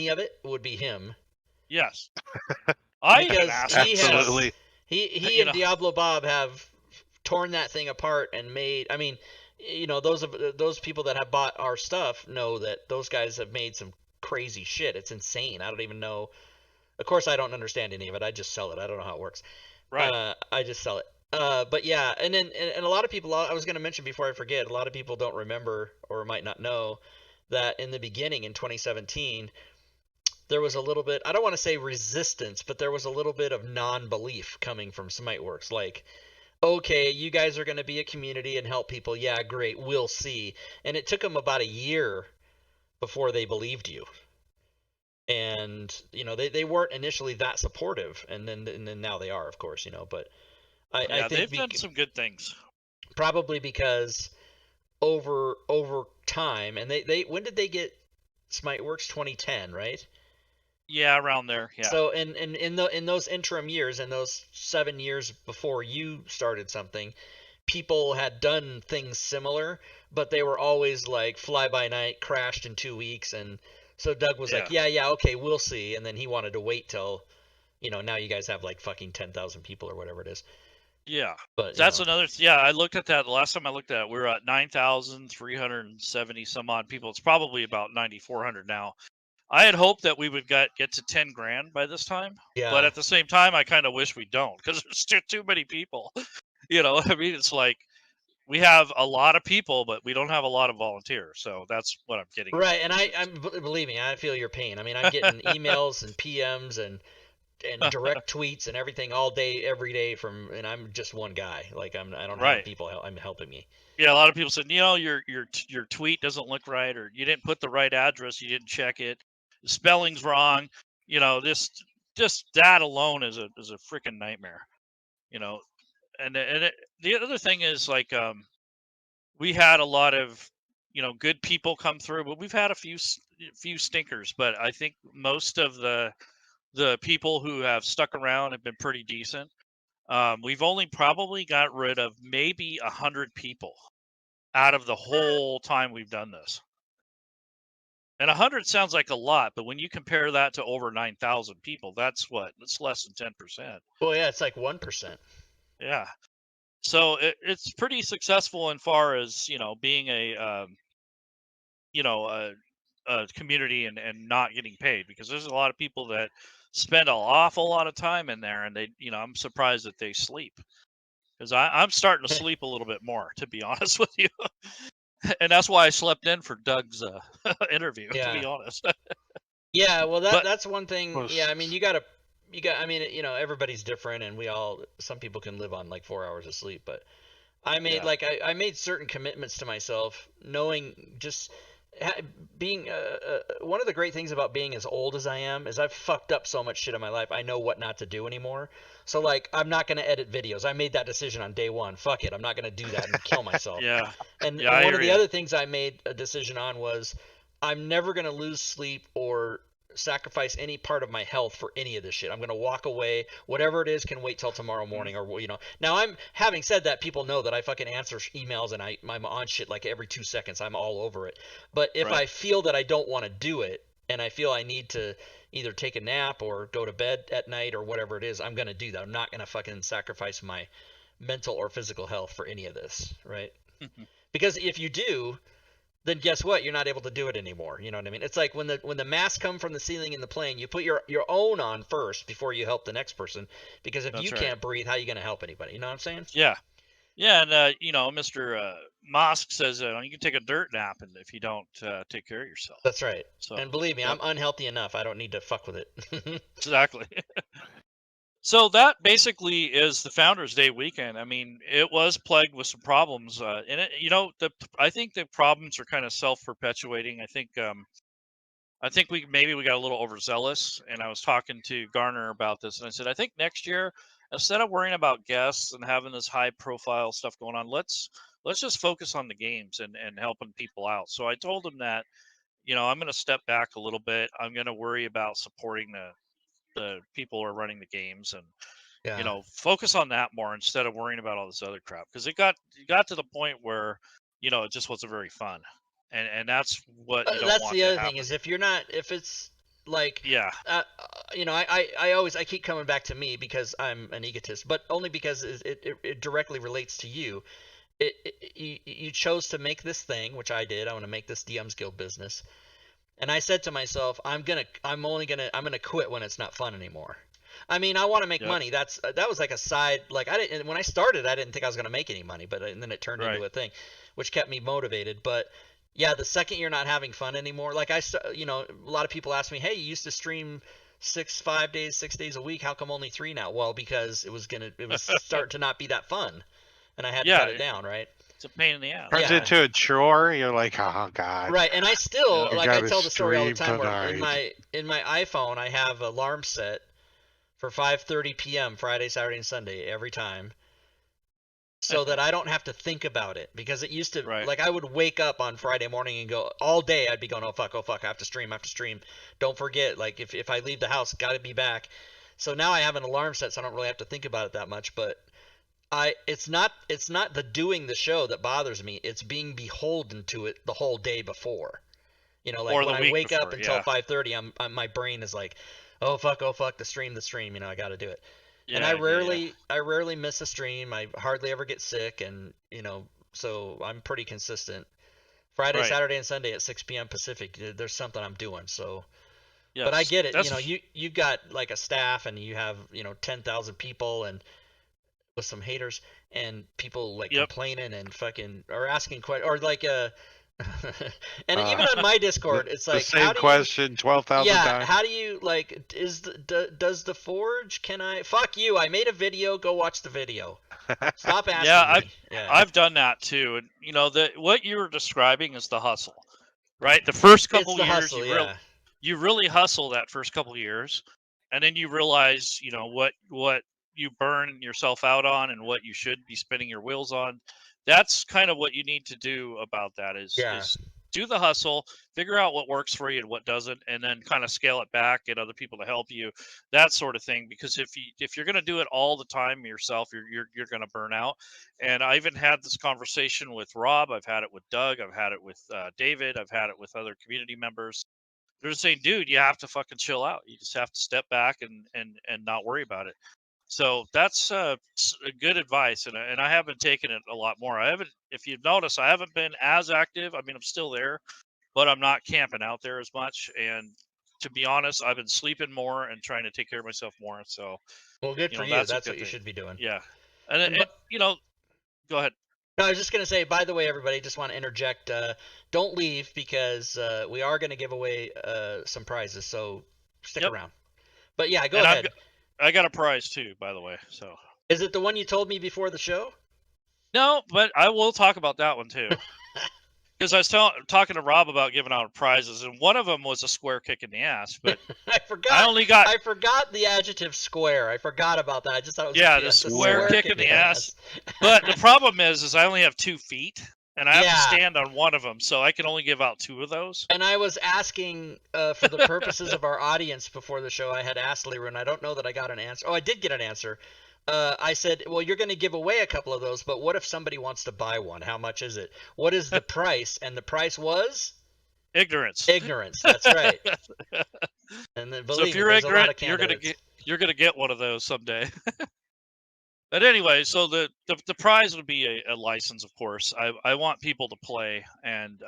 of it, would be him. Yes, I absolutely. He and Diablo Bob have torn that thing apart and made. I mean, those people that have bought our stuff know that those guys have made some crazy shit. It's insane. I don't even know. Of course, I don't understand any of it. I just sell it. I don't know how it works. Right. I just sell it. But yeah, and a lot of people, I was going to mention before I forget, a lot of people don't remember or might not know that in the beginning in 2017, there was a little bit, I don't want to say resistance, but there was a little bit of non-belief coming from Smiteworks. Like, okay, you guys are going to be a community and help people. Yeah, great. We'll see. And it took them about a year before they believed you. And they weren't initially that supportive, and then now they are, of course. But I think they've done some good things. Probably because over time, and they when did they get Smiteworks? 2010, right? Yeah, around there. Yeah. So in those interim years, in those 7 years before you started something, people had done things similar, but they were always like fly by night, crashed in 2 weeks, and so Doug was like, yeah, okay, we'll see. And then he wanted to wait till, now you guys have like fucking 10,000 people or whatever it is. Yeah. But that's another, I looked at that. The last time I looked at it, we were at 9,370 some odd people. It's probably about 9,400 now. I had hoped that we would get to 10 grand by this time. Yeah. But at the same time, I kind of wish we don't, because there's too many people. I mean, it's like, we have a lot of people, but we don't have a lot of volunteers. So that's what I'm getting. Right, and believe me, I feel your pain. I mean, I'm getting emails and PMs and direct tweets and everything all day, every day and I'm just one guy. Like I don't have people helping me. Yeah, a lot of people said, your tweet doesn't look right, or you didn't put the right address, you didn't check it, the spelling's wrong. Just that alone is a freaking nightmare. And the other thing is like we had a lot of good people come through, but we've had a few stinkers. But I think most of the people who have stuck around have been pretty decent. We've only probably got rid of maybe 100 people out of the whole time we've done this. And 100 sounds like a lot, but when you compare that to over 9,000 people, that's less than 10%. Well, yeah, it's like 1%. Yeah. So it's pretty successful in far as, being a community and not getting paid, because there's a lot of people that spend an awful lot of time in there, and I'm surprised that they sleep, because I'm starting to sleep a little bit more, to be honest with you. And that's why I slept in for Doug's interview, to be honest. Yeah, well, that's one thing. Yeah, I mean, I mean, everybody's different, and some people can live on like 4 hours of sleep, but I made I made certain commitments to myself, knowing just being one of the great things about being as old as I am is I've fucked up so much shit in my life. I know what not to do anymore. So like, I'm not going to edit videos. I made that decision on day one. Fuck it. I'm not going to do that and kill myself. And one of the other things I made a decision on was I'm never going to lose sleep or sacrifice any part of my health for any of this shit. I'm going to walk away. Whatever it is can wait till tomorrow morning, or Now, having said that, people know that I fucking answer emails and I'm on shit like every 2 seconds. I'm all over it. But if I feel that I don't want to do it and I feel I need to either take a nap or go to bed at night or whatever it is, I'm going to do that. I'm not going to fucking sacrifice my mental or physical health for any of this, right? Because if you do, then guess what? You're not able to do it anymore. You know what I mean? It's like when the masks come from the ceiling in the plane, you put your own on first before you help the next person. Because if you can't breathe, how are you going to help anybody? You know what I'm saying? Yeah. Yeah, and Mr. Mosk says you can take a dirt nap, and if you don't take care of yourself. That's right. So, and believe me, I'm unhealthy enough. I don't need to fuck with it. Exactly. So that basically is the Founders Day weekend. I mean, it was plagued with some problems, and I think the problems are kind of self-perpetuating. I think we got a little overzealous, and I was talking to Garner about this, and I said, I think next year, instead of worrying about guests and having this high-profile stuff going on, let's just focus on the games and helping people out. So I told him that, I'm going to step back a little bit. I'm going to worry about supporting the people who are running the games, and focus on that more instead of worrying about all this other crap, because it got to the point where it just wasn't very fun, and that's what you don't that's want the other to thing is if it's like I keep coming back to me because I'm an egotist, but only because it directly relates to you. You chose to make this thing, which I did. I want to make this DM's Guild business. And I said to myself, I'm gonna quit when it's not fun anymore. I mean, I want to make money. That was like a side. Like when I started, I didn't think I was gonna make any money, and then it turned into a thing, which kept me motivated. But yeah, the second you're not having fun anymore, like a lot of people ask me, hey, you used to stream 6 days a week. How come only 3 now? Well, because it was starting to not be that fun, and I had to cut it down, right? It's a pain in the ass. Turns into a chore. You're like, oh god. Right, and I still I tell the story all the time. Where in my iPhone, I have alarm set for 5:30 p.m. Friday, Saturday, and Sunday every time, so that I don't have to think about it. Because it used to I would wake up on Friday morning and go all day. I'd be going, oh fuck, I have to stream. Don't forget, like if I leave the house, got to be back. So now I have an alarm set, so I don't really have to think about it that much, but. It's not the doing the show that bothers me. It's being beholden to it the whole day before. When I wake up until 5:30, my brain is like, oh fuck, the stream. I got to do it. Yeah, and I rarely miss a stream. I hardly ever get sick, and so I'm pretty consistent. Friday, Saturday, and Sunday at 6 p.m. Pacific. There's something I'm doing. So. Yes, but I get it. You got like a staff, and you have 10,000 people and. With some haters, and people like Yep. complaining and fucking or asking questions or like and even on my Discord, it's The like same how do question 12,000 yeah, times. how do you like does the Forge can I fuck you? I made a video, go watch the video. Stop asking Yeah, me. Yeah. I've done that too, and you know what you were describing is the hustle, right? The first It's couple the years, hustle, yeah. you really hustle that first couple years, and then you realize, you know, what you burn yourself out on and what you should be spinning your wheels on. That's kind of what you need to do about that Yeah. is do the hustle, figure out what works for you and what doesn't, and then kind of scale it back, get other people to help you, that sort of thing. Because if you're going to do it all the time yourself, you're going to burn out. And I even had this conversation with Rob. I've had it with Doug. I've had it with David. I've had it with other community members. They're just saying, dude, you have to fucking chill out. You just have to step back and not worry about it. So that's a good advice, and I have been taking it a lot more. I haven't, if you've noticed, I haven't been as active. I mean, I'm still there, but I'm not camping out there as much. And to be honest, I've been sleeping more and trying to take care of myself more. So, Well, good you for know, you. that's a That's good what you thing. should be doing. Yeah, and And you know, go ahead. no, I was just gonna say. By the way, everybody, just want to interject. Don't leave because we are gonna give away some prizes. So stick Yep. around. But yeah, go And ahead. I got a prize too, by the way. So Is it the one you told me before the show? no, but I will talk about that one too. Because I was talking to Rob about giving out prizes, and one of them was a square kick in the ass. But I forgot. I only got I forgot the adjective square. I forgot about that. I just thought it was Yeah, the the square kick in the ass. But the problem is I only have 2 feet, and I have Yeah. to stand on one of them, so I can only give out 2 of those. And I was asking for the purposes of our audience before the show. I had asked Leroy, and I don't know that I got an answer. Oh, I did get an answer. I said, well, you're going to give away a couple of those, but what if somebody wants to buy one? How much is it? What is the price? And the price was Ignorance. ignorance. That's right. And then, So believe if me, you're there's a lot ignorant, of you're candidates. gonna get one of those someday. But anyway, so the prize would be a license, of course. I want people to play, and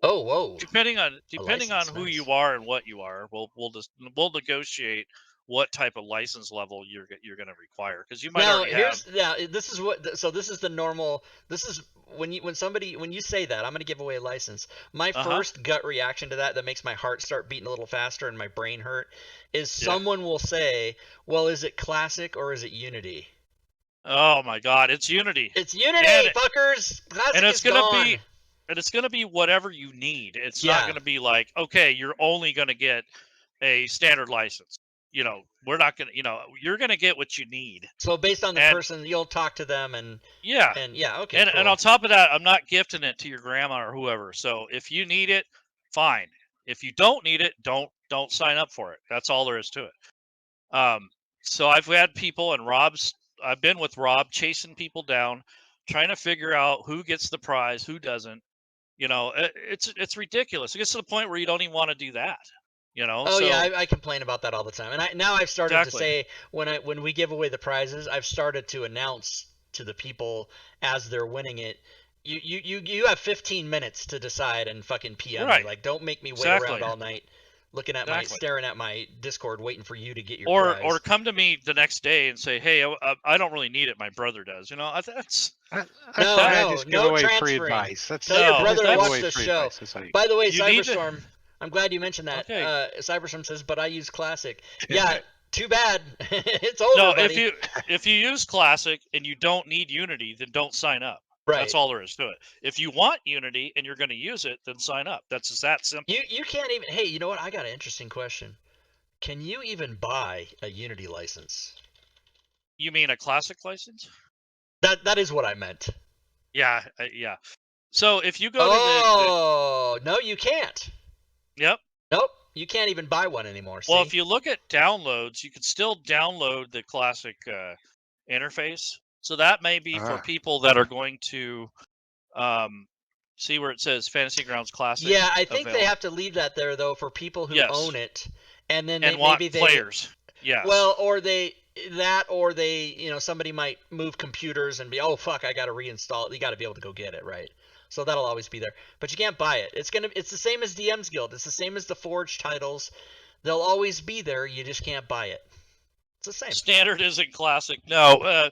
Oh, whoa. depending on license, who nice. you are and what you are, we'll negotiate what type of license level you're going to require, because you might Now already have. this is what so this is the normal. This is when you say that I'm going to give away a license. My first gut reaction to that makes my heart start beating a little faster and my brain hurt is someone will say, "Well, is it classic or is it Unity?" Oh my God, it's Unity. It's Unity, And fuckers. Classic and it's is gonna gone. be and it's gonna be whatever you need. It's Yeah. not gonna be like, okay, you're only gonna get a standard license. You know, we're not gonna. You know, you're gonna get what you need. So based on the And- person, you'll talk to them and Yeah. okay. And cool. on top of that, I'm not gifting it to your grandma or whoever. So if you need it, fine. If you don't need it, don't sign up for it. That's all there is to it. So I've had people, and I've been with Rob chasing people down, trying to figure out who gets the prize, who doesn't. You know, it's ridiculous. It gets to the point where you don't even want to do that. You know. Oh so, yeah, I complain about that all the time, and now I've started Exactly. to say when we give away the prizes, I've started to announce to the people as they're winning it. You have 15 minutes to decide and fucking PM me. Right. Like, don't make me wait Exactly. around all night looking at staring at my Discord waiting for you to get your prize. or come to me the next day and say, hey, I don't really need it. My brother does. You know, that's I just give away free transferring. advice. Tell your No, brother to that's- watch the show. That's By the way, You need to- Cyberstorm, I'm glad you mentioned that. Okay. Cyberstorm says, but I use Classic. Yeah, too bad. It's over, No, buddy. if you use Classic and you don't need Unity, then don't sign up. Right. That's all there is to it. If you want Unity and you're going to use it, then sign up. That's just that simple. You can't even. Hey, you know what? I got an interesting question. Can you even buy a Unity license? You mean a Classic license? That is what I meant. Yeah, yeah. So if you go Oh, no, you can't. to the yep. Nope, you can't even buy one anymore. Well, see? if you look at downloads, you can still download the Classic interface. So that may be for people that are going to see where it says Fantasy Grounds Classic. Yeah, I think they available. have to leave that there though for people who Yes. own it, and then and want maybe they players. Yes. Well, or they somebody might move computers and be, oh fuck, I got to reinstall it. You got to be able to go get it, right? So that'll always be there, but you can't buy it. It's the same as DM's Guild. It's the same as the Forge titles. They'll always be there. You just can't buy it. It's the same. Standard isn't classic. No,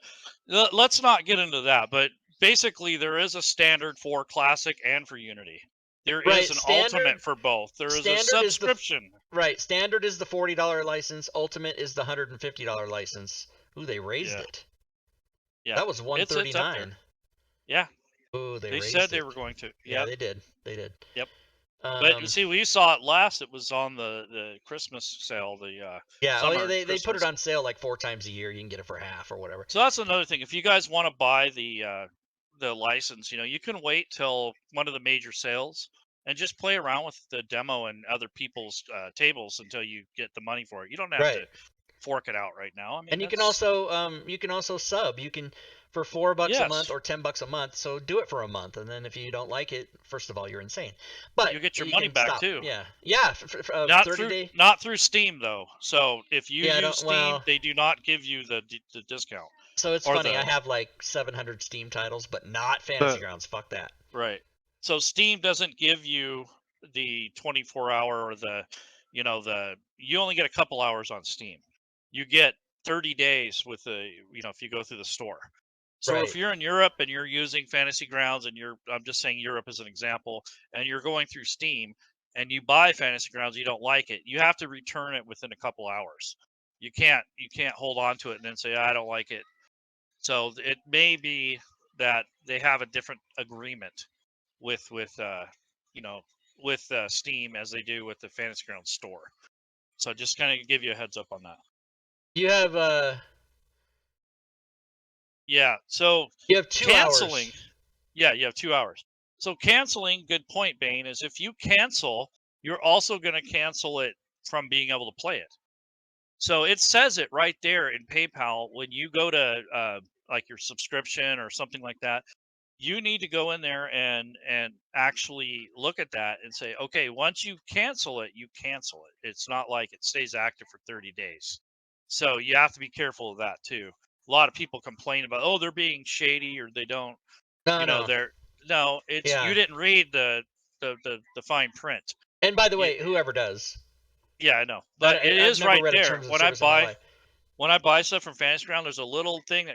let's not get into that. But basically, there is a standard for classic and for Unity. There Right, is an standard- ultimate for both. There is a standard is the- subscription. Right. Standard is the $40 license. Ultimate is the $150 license. Ooh, they raised Yeah. it. Yeah, That was it's up there. $139. Yeah, Ooh, they raised said they it. were going to. Yeah, Yeah, they did. They did. Yep. Um, But see, we saw it last. It was on the Christmas sale. The yeah, oh yeah, summer they put Christmas. it on sale like 4 times a year. You can get it for half or whatever. So that's another thing. If you guys want to buy the license, you can wait till one of the major sales and just play around with the demo and other people's tables until you get the money for it. You don't have to Right. fork it out right now. I mean, And you can that's- also sub. You can for $4 a Yes. month or $10 a month. So do it for a month, and then if you don't like it, first of all, you're insane. But You get your you money can back, stop. too. Yeah, not 30 through day. not through Steam though. So if you Yeah, use Steam, well- they do not give you the discount. So it's or funny. the- I have like 700 Steam titles, but not Fantasy Grounds. Fuck that. Right. So Steam doesn't give you the 24-hour or the you only get a couple hours on Steam. You get 30 days with if you go through the store. So Right. if you're in Europe and you're using Fantasy Grounds and I'm just saying Europe as an example, and you're going through Steam and you buy Fantasy Grounds, you don't like it, you have to return it within a couple hours. You can't hold on to it and then say, I don't like it. So it may be that they have a different agreement with Steam as they do with the Fantasy Grounds store. So just kind of give you a heads up on that. You have Yeah. So 2 canceling. hours. Yeah, you have 2 hours. So canceling, good point, Bane, is if you cancel, you're also going to cancel it from being able to play it. So it says it right there in PayPal when you go to like your subscription or something like that. You need to go in there and actually look at that and say, okay, once you cancel it, you cancel it. It's not like it stays active for 30 days. So you have to be careful of that too. A lot of people complain about, oh, they're being shady or they don't, No. it's Yeah. you didn't read the fine print. And by the way, whoever does. Yeah, I know, but I've it is never right read a there. terms of When I service in my life. buy stuff from Fantasy Ground, there's a little thing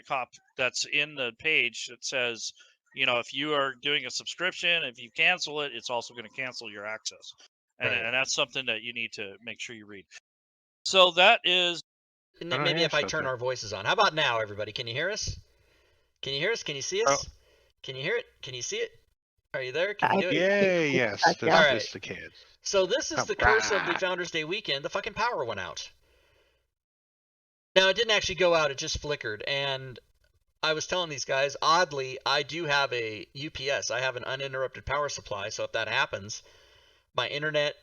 that's in the page that says, if you are doing a subscription, if you cancel it, it's also going to cancel your access, and Right. and that's something that you need to make sure you read. So that is And I then don't maybe hear if I turn something. our voices on. How about now, everybody? Can you hear us? Can you hear us? Can you see us? Can you hear it? Can you see it? Are you there? Can you do it? Yay, yes. Back, This yeah. Alright. is the kid. So this is the curse of the Alright. Founders Day weekend. The fucking power went out. Now, it didn't actually go out. It just flickered. And I was telling these guys, oddly, I do have a UPS. I have an uninterrupted power supply. So if that happens, my internet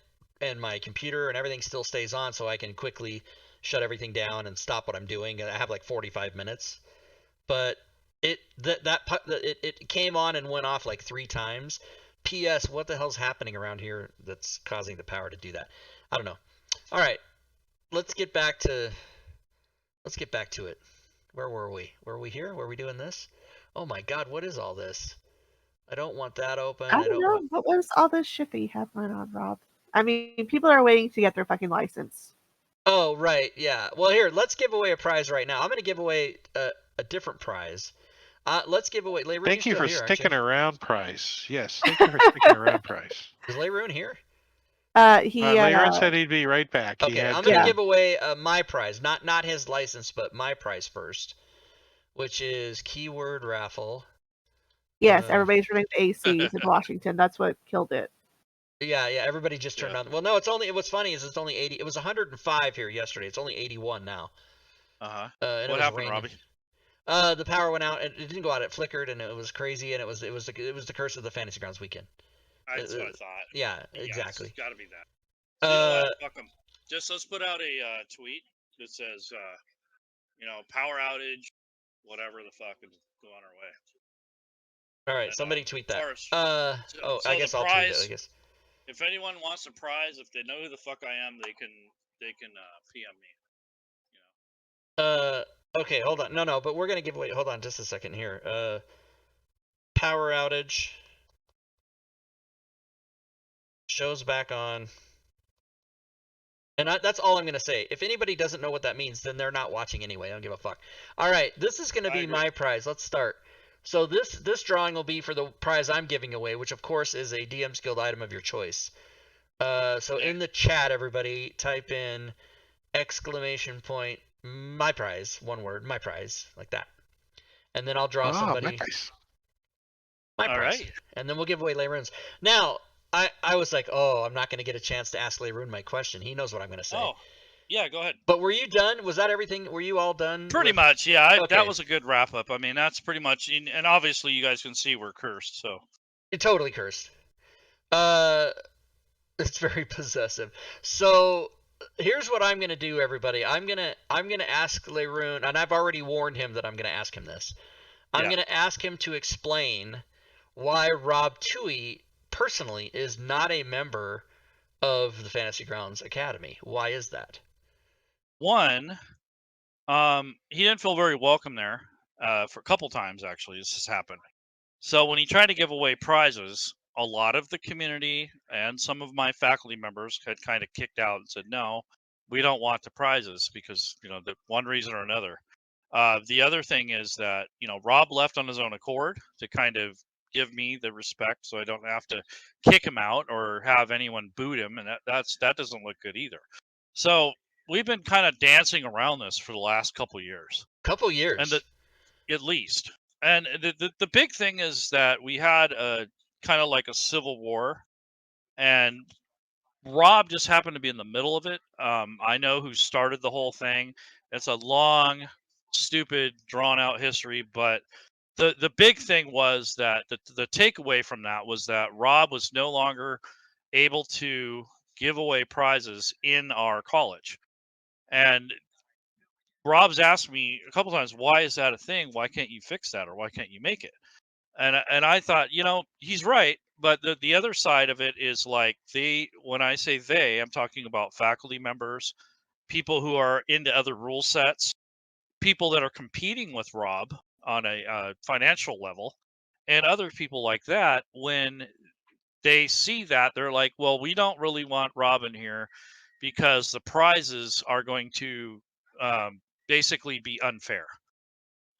and my computer and everything still stays on, so I can quickly shut everything down and stop what I'm doing. And I have like 45 minutes. But it came on and went off like 3 times. P.S. What the hell's happening around here that's causing the power to do that? I don't know. All right, let's get back to it. Where were we? Were we here? Were we doing this? Oh my God, what is all this? I don't want that open. I don't know. What was all this shit that you have going on, Rob? I mean, people are waiting to get their fucking license. Oh right, yeah. Well, here, let's give away a prize right now. I'm gonna give away a different prize. Let's give away. Layroon, Thank you still for here, sticking aren't around, Price. Yes, thank you for sticking around, Price. you? Is Layroon here? Layron said he'd be right back. He Okay, had I'm gonna Yeah. give away my prize, not his license, but my prize first, which is keyword raffle. Yes, Uh, everybody's running the ACs in Washington. That's what killed it. Yeah, everybody just turned Yeah. on. Well, no, it's only. What's funny is it's only 80. It was 105 here yesterday. It's only 81 now. uh-huh. And it What was happened, raining. Robbie? The power went out. It didn't go out. It flickered, and it was crazy. And it was the curse of the Fantasy Grounds weekend. That's what I thought. Yeah, Yeah, exactly. It's got to be that. So you know what? Fuck 'em. Just let's put out a tweet that says, power outage, whatever the fuck, and go on our way. All right, And, somebody tweet as that. far as- Oh, so I the guess I'll tweet it. prize- I guess. If anyone wants a prize, if they know who the fuck I am, they can PM me. Okay, hold on. No, but we're gonna give away. Hold on, just a second here. Power outage. Show's back on. And that's all I'm going to say. If anybody doesn't know what that means, then they're not watching anyway. I don't give a fuck. All right, this is going to I be agree. my prize. Let's start. So this drawing will be for the prize I'm giving away, which of course is a DM's Guild item of your choice. So in the chat, everybody type in exclamation point my prize, one word, my prize, like that. And then I'll draw somebody. Nice. My All prize. right. And then we'll give away Layrunes. Now, I was like, oh, I'm not going to get a chance to ask Layrune my question. He knows what I'm going to say. Oh, yeah, go ahead. But were you done? Was that everything? Were you all done? Pretty with... much, yeah. Okay. That was a good wrap up. I mean, that's pretty much, and obviously you guys can see we're cursed, so. You're totally cursed. It's very possessive. So here's what I'm gonna do, everybody. I'm gonna ask Layrune, and I've already warned him that I'm gonna ask him this. I'm gonna ask him to explain why Rob Toohey personally is not a member of the Fantasy Grounds Academy. Why is that? One, he didn't feel very welcome there for a couple times, actually, this has happened. So when he tried to give away prizes, a lot of the community and some of my faculty members had kind of kicked out and said, no, we don't want the prizes because, the one reason or another. The other thing is that, Rob left on his own accord to kind of give me the respect so I don't have to kick him out or have anyone boot him. And that doesn't look good either. So we've been kind of dancing around this for the last couple years. Couple years. And at least. And the big thing is that we had a kind of like a civil war, and Rob just happened to be in the middle of it. I know who started the whole thing. It's a long, stupid, drawn out history, but the big thing was that the takeaway from that was that Rob was no longer able to give away prizes in our college. And Rob's asked me a couple times, why is that a thing? Why can't you fix that, or why can't you make it? And I thought, he's right, but the other side of it is like when I say they, I'm talking about faculty members, people who are into other rule sets, people that are competing with Rob on a financial level, and other people like that. When they see that, they're like, well, we don't really want Rob in here because the prizes are going to basically be unfair,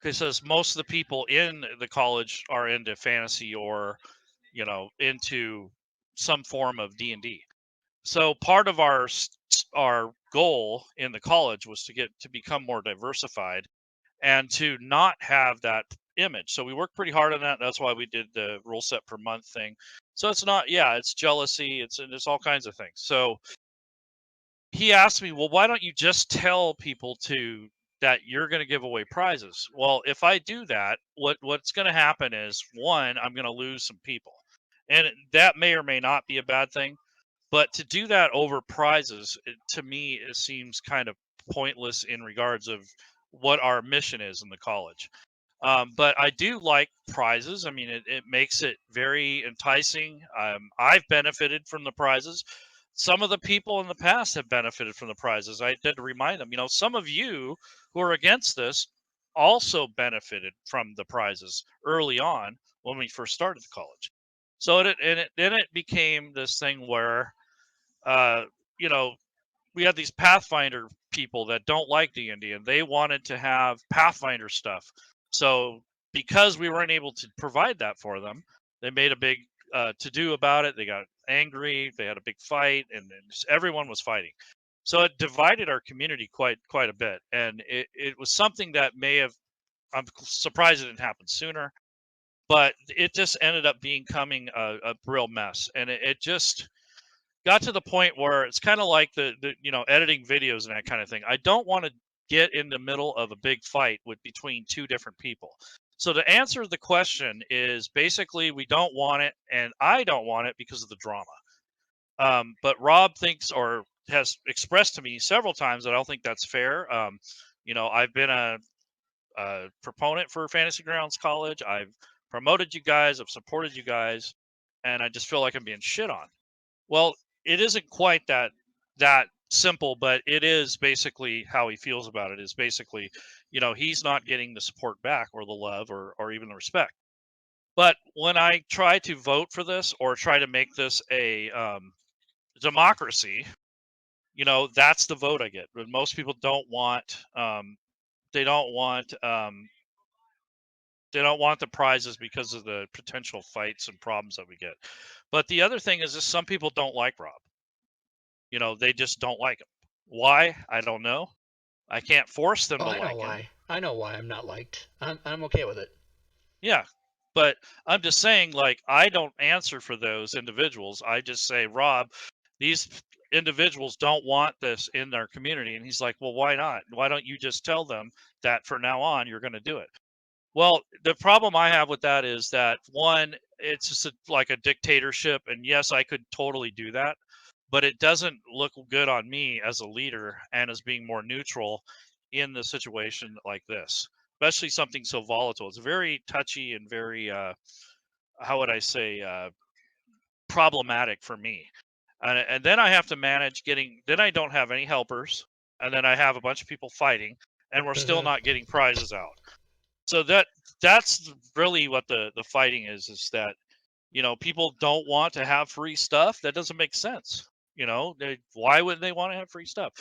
because most of the people in the college are into fantasy or into some form of D&D. So part of our goal in the college was to become more diversified and to not have that image. So we worked pretty hard on that. That's why we did the rule set per month thing. So it's not, it's jealousy, it's all kinds of things. So he asked me, well, why don't you just tell people that you're going to give away prizes? Well, if I do that, what's going to happen is, one, I'm going to lose some people, and that may or may not be a bad thing. But to do that over prizes, to me, it seems kind of pointless in regards of what our mission is in the college. But I do like prizes. I mean, it makes it very enticing. I've benefited from the prizes. Some of the people in the past have benefited from the prizes. I did remind them, some of you who are against this also benefited from the prizes early on when we first started the college. So then it became this thing where, we had these Pathfinder people that don't like D&D, and they wanted to have Pathfinder stuff. So because we weren't able to provide that for them, they made a big to-do about it. They got angry. They had a big fight, and everyone was fighting. So it divided our community quite a bit, and it was something that I'm surprised it didn't happen sooner, but it just ended up becoming a real mess, and it just got to the point where it's kind of like the editing videos and that kind of thing. I don't want to get in the middle of a big fight between two different people. So to answer the question is basically we don't want it, and I don't want it because of the drama. But Rob thinks, or has expressed to me several times, that I don't think that's fair. I've been a proponent for Fantasy Grounds College. I've promoted you guys. I've supported you guys, and I just feel like I'm being shit on. Well, it isn't quite that simple, but it is basically how he feels about it. Is basically, he's not getting the support back, or the love, or even the respect. But when I try to vote for this, or try to make this a democracy, you know, that's the vote I get. But most people don't want they don't want they don't want the prizes because of the potential fights and problems that we get. But the other thing is just some people don't like Rob. You know, they just don't like him. Why? I don't know. I can't force them Oh, to I know like him. why. I know why I'm not liked. I'm okay with it. Yeah. But I'm just saying, like, I don't answer for those individuals. I just say, Rob, these individuals don't want this in their community. And he's like, well, why not? Why don't you just tell them that from now on you're going to do it? Well, the problem I have with that is that one, it's just like a dictatorship. And yes, I could totally do that, but it doesn't look good on me as a leader and as being more neutral in the situation like this, especially something so volatile. It's very touchy and very, how would I say, problematic for me. And then I have to manage then I don't have any helpers. And then I have a bunch of people fighting and we're still Mhm. not getting prizes out. So that's really what the fighting is that, you know, people don't want to have free stuff. That doesn't make sense. You know, why would they want to have free stuff?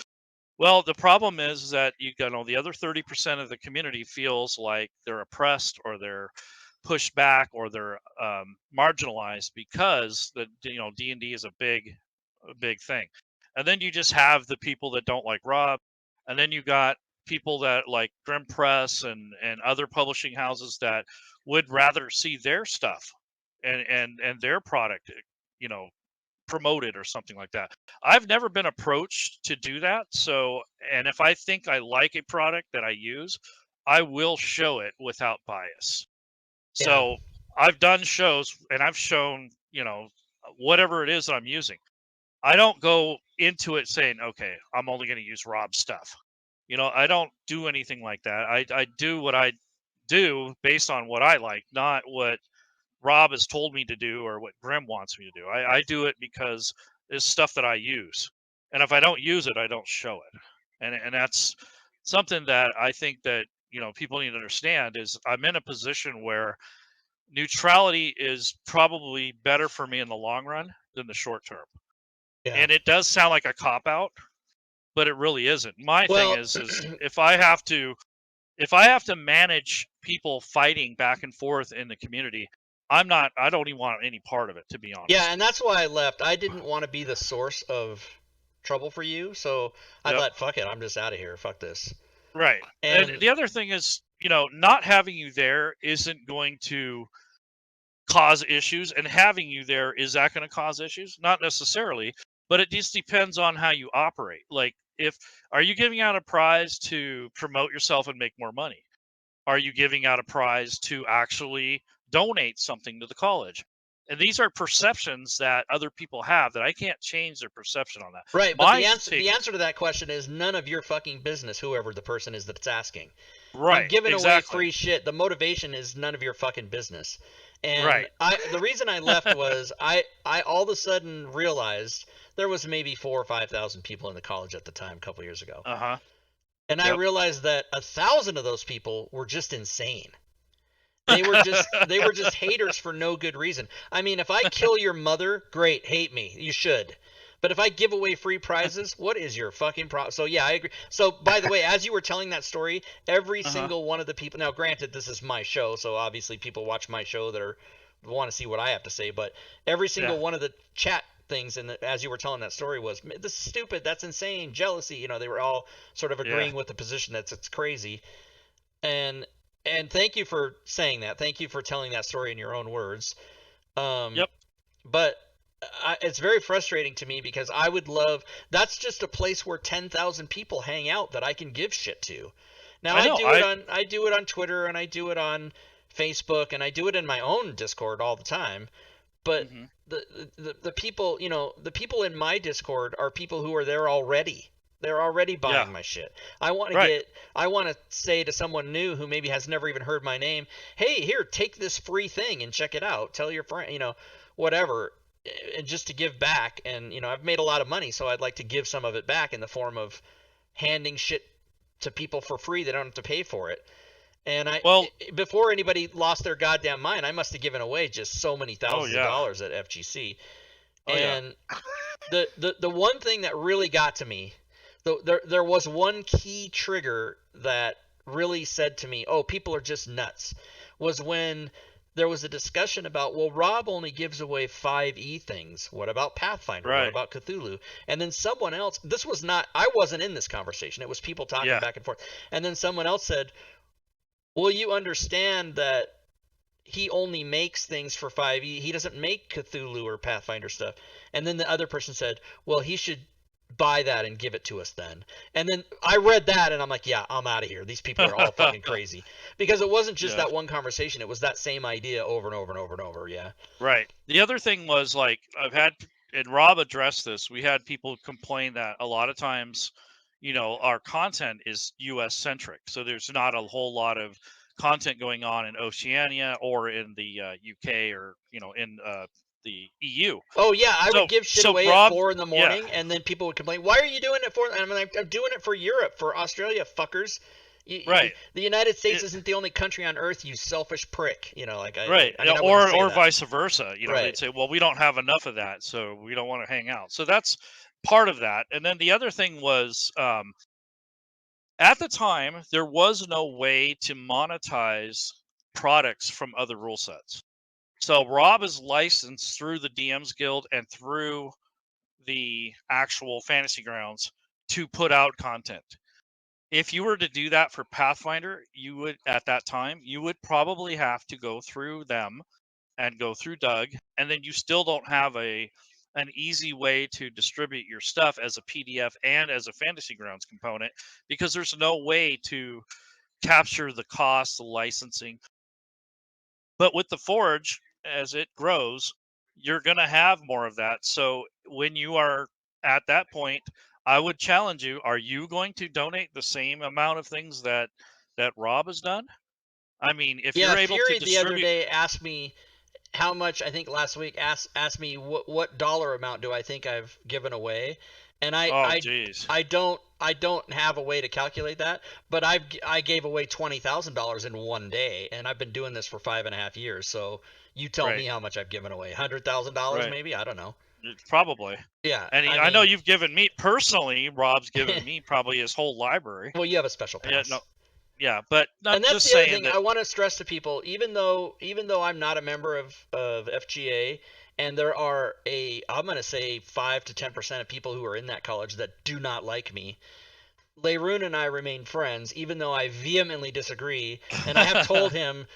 Well, the problem is that you know the other 30% of the community feels like they're oppressed or they're pushed back or they're marginalized because the D&D is a big thing. And then you just have the people that don't like Rob, and then you got people that like Grim Press and other publishing houses that would rather see their stuff and their product, you know, promoted or something like that. I've never been approached to do that. So, and if I think I like a product that I use, I will show it without bias. Yeah. So, I've done shows and I've shown, you know, whatever it is that I'm using. I don't go into it saying, okay, I'm only going to use Rob's stuff. You know, I don't do anything like that. I do what I do based on what I like, not what Rob has told me to do or what Grim wants me to do. I do it because it's stuff that I use. And if I don't use it, I don't show it. And that's something that I think that, you know, people need to understand is I'm in a position where neutrality is probably better for me in the long run than the short term. Yeah. And it does sound like a cop out, but it really isn't. My thing Well, is if I have to manage people fighting back and forth in the community, I don't even want any part of it, to be honest. yeah, and that's why I left. I didn't want to be the source of trouble for you, so I Yep. thought, fuck it, I'm just out of here. Fuck this. Right. And And the other thing is, you know, not having you there isn't going to cause issues, and having you there, is that going to cause issues? Not necessarily, but it just depends on how you operate. Like, are you giving out a prize to promote yourself and make more money? Are you giving out a prize to actually donate something to the college? And these are perceptions that other people have that I can't change their perception on that. right, but My the answer to that question is none of your fucking business, whoever the person is that's asking. I'm right, giving away exactly. free shit. The motivation is none of your fucking business. And Right. the reason I left was I all of a sudden realized there was maybe 4,000 or 5,000 people in the college at the time a couple years ago. Uh-huh. And I Yep. realized that 1,000 of those people were just insane. They were just haters for no good reason. I mean, if I kill your mother, great, hate me. You should. But if I give away free prizes, what is your fucking problem? So yeah, I agree. So by the way, as you were telling that story, every Uh-huh. single one of the people. Now, granted, this is my show, so obviously people watch my show that want to see what I have to say. But every single Yeah. one of the chat things, and as you were telling that story, was this is stupid, that's insane, jealousy. You know, they were all sort of agreeing with the position that it's crazy. And thank you for saying that. Thank you for telling that story in your own words. Yep. But it's very frustrating to me because I would love. That's just a place where 10,000 people hang out that I can give shit to. Now I know, I do it on Twitter and I do it on Facebook and I do it in my own Discord all the time. But Mhm. the people, you know, the people in my Discord are people who are there already. They're already buying Yeah. my shit. I want to Right. I want to say to someone new who maybe has never even heard my name, hey, here, take this free thing and check it out. Tell your friend, you know, whatever, and just to give back. And you know, I've made a lot of money, so I'd like to give some of it back in the form of handing shit to people for free. They don't have to pay for it. And Well- before anybody lost their goddamn mind, I must have given away just so many thousands yeah. of dollars at FGC. Oh, yeah. And the one thing that really got to me, there was one key trigger that really said to me, "Oh, people are just nuts," was when there was a discussion about, well, Rob only gives away 5e things. What about Pathfinder? What Right. about Cthulhu? And then someone else, this was not, I wasn't in this conversation. It was people talking Yeah. back and forth. And then someone else said, well, you understand that he only makes things for 5e. He doesn't make Cthulhu or Pathfinder stuff. And then the other person said, well, he should buy that and give it to us then. And then I read that and I'm like, yeah, I'm out of here. These people are all fucking crazy. Because it wasn't just Yeah. that one conversation. It was that same idea over and over and over and over. Yeah. Right. The other thing was, like, I've had, and Rob addressed this, we had people complain that a lot of times, our content is US centric. So there's not a whole lot of content going on in Oceania or in the UK or, in the EU. Oh yeah, I So, would give shit so away at Rob, 4 in the yeah, morning, and then people would complain, "Why are you doing it for?" And I'm like, "I'm doing it for Europe, for Australia, fuckers. right. The United States It- isn't the only country on Earth, you selfish prick." Like Right. I mean, I or wouldn't say or that. vice versa. Right. They'd say, well, we don't have enough of that, so we don't want to hang out. So that's part of that. And then the other thing was, at the time, there was no way to monetize products from other rule sets. So Rob is licensed through the DMs Guild and through the actual Fantasy Grounds to put out content. If you were to do that for Pathfinder, you would, at that time, you would probably have to go through them and go through Doug, and then you still don't have an easy way to distribute your stuff as a PDF and as a Fantasy Grounds component, because there's no way to capture the cost, the licensing. But with the Forge, as it grows, you're going to have more of that. So when you are at that point, I would challenge you, are you going to donate the same amount of things that Rob has done? I mean, if Yeah, you're able to Fury the other distribute, day asked me how much, I think last week, asked me what dollar amount do I think I've given away, and oh geez. I don't have a way to calculate that, but I gave away $20,000 in one day, and I've been doing this for 5.5 years. So you tell Right. me how much I've given away. $100,000 Right. maybe, I don't know. Probably. Yeah, And I I know mean, you've given me personally, Rob's given me probably his whole library. well, you have a special Yeah, pass. no, yeah, but I'm And that's just the other saying thing that. I want to stress to people. Even though I'm not a member of FGA, and there are I'm going to say 5 to 10% of people who are in that college that do not like me, Leyrun and I remain friends, even though I vehemently disagree. And I have told him,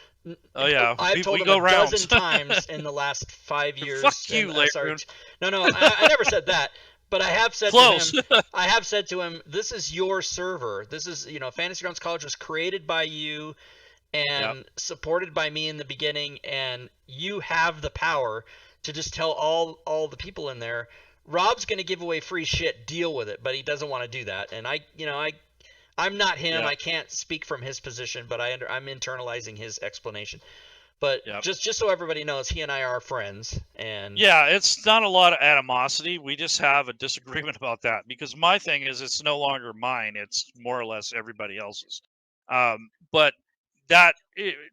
Oh yeah, I've told we him go a rounds. dozen times in the last 5 years. Fuck you, And, sorry, Leyrun. no, I never said that. But I have said Close. to him, this is your server. This is, Fantasy Grounds College was created by you and Yep. supported by me in the beginning, and you have the power to just tell all the people in there, Rob's going to give away free shit, deal with it, but he doesn't want to do that. And I'm not him. Yep. I can't speak from his position, but I'm internalizing his explanation. But Yep. just so everybody knows, he and I are friends, and Yeah, it's not a lot of animosity. We just have a disagreement about that, because my thing is, it's no longer mine. It's more or less everybody else's. But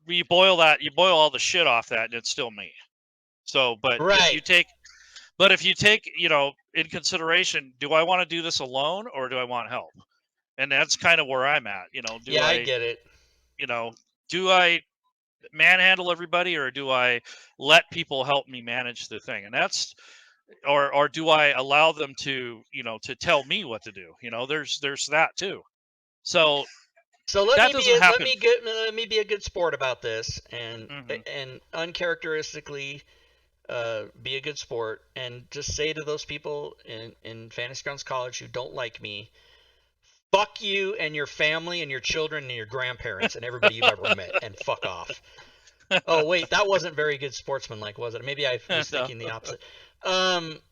you boil all the shit off that, and it's still me. So, but if you right. take, in consideration, do I want to do this alone or do I want help? And that's kind of where I'm at. Yeah, I get it. Do I manhandle everybody, or do I let people help me manage the thing? And that's, or do I allow them to, to tell me what to do? There's that too. So So let that me doesn't happen. let me be a good sport about this, and Mhm. and uncharacteristically be a good sport, and just say to those people in Fantasy Grounds College who don't like me, fuck you and your family and your children and your grandparents and everybody you've ever met, and fuck off. Oh wait, that wasn't very good sportsmanlike, was it? Maybe I was No. thinking the opposite.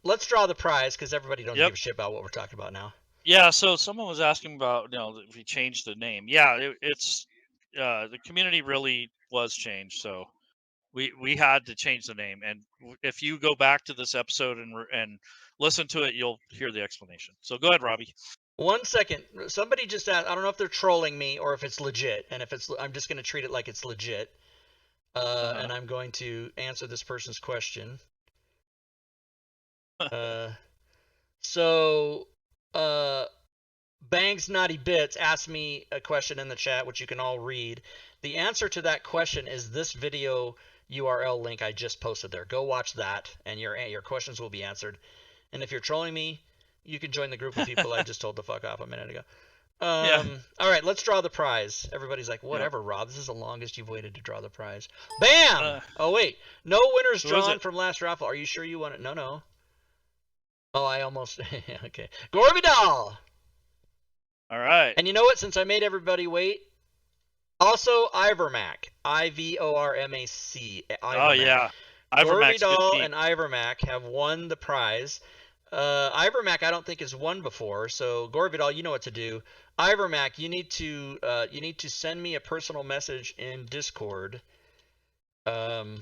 Let's draw the prize, because everybody don't Yep. give a shit about what we're talking about now. Yeah. So someone was asking about, if we changed the name. Yeah, it's the community really was changed. So we had to change the name, and if you go back to this episode and listen to it, you'll hear the explanation. So go ahead, Robbie. 1 second. Somebody just asked. I don't know if they're trolling me or if it's legit. And if it's, I'm just going to treat it like it's legit. And I'm going to answer this person's question. So, Bangs Naughty Bits asked me a question in the chat, which you can all read. The answer to that question is this video URL link I just posted there. Go watch that, and your questions will be answered. And if you're trolling me, you can join the group of people I just told to fuck off a minute ago. Yeah. All right, let's draw the prize. Everybody's like, whatever, Rob. This is the longest you've waited to draw the prize. Bam! Oh, wait. No winners who was drawn it? from last raffle. Are you sure you want it? No. Oh, I almost... okay. Gorvidal! All right. And you know what? Since I made everybody wait, also Ivermac. Ivormac. Oh yeah. Ivermac's good Gorvidal peep. and Ivermac have won the prize. Ivermac I don't think has won before, so Gorvidal, you know what to do. Ivermac, you need to send me a personal message in Discord. Go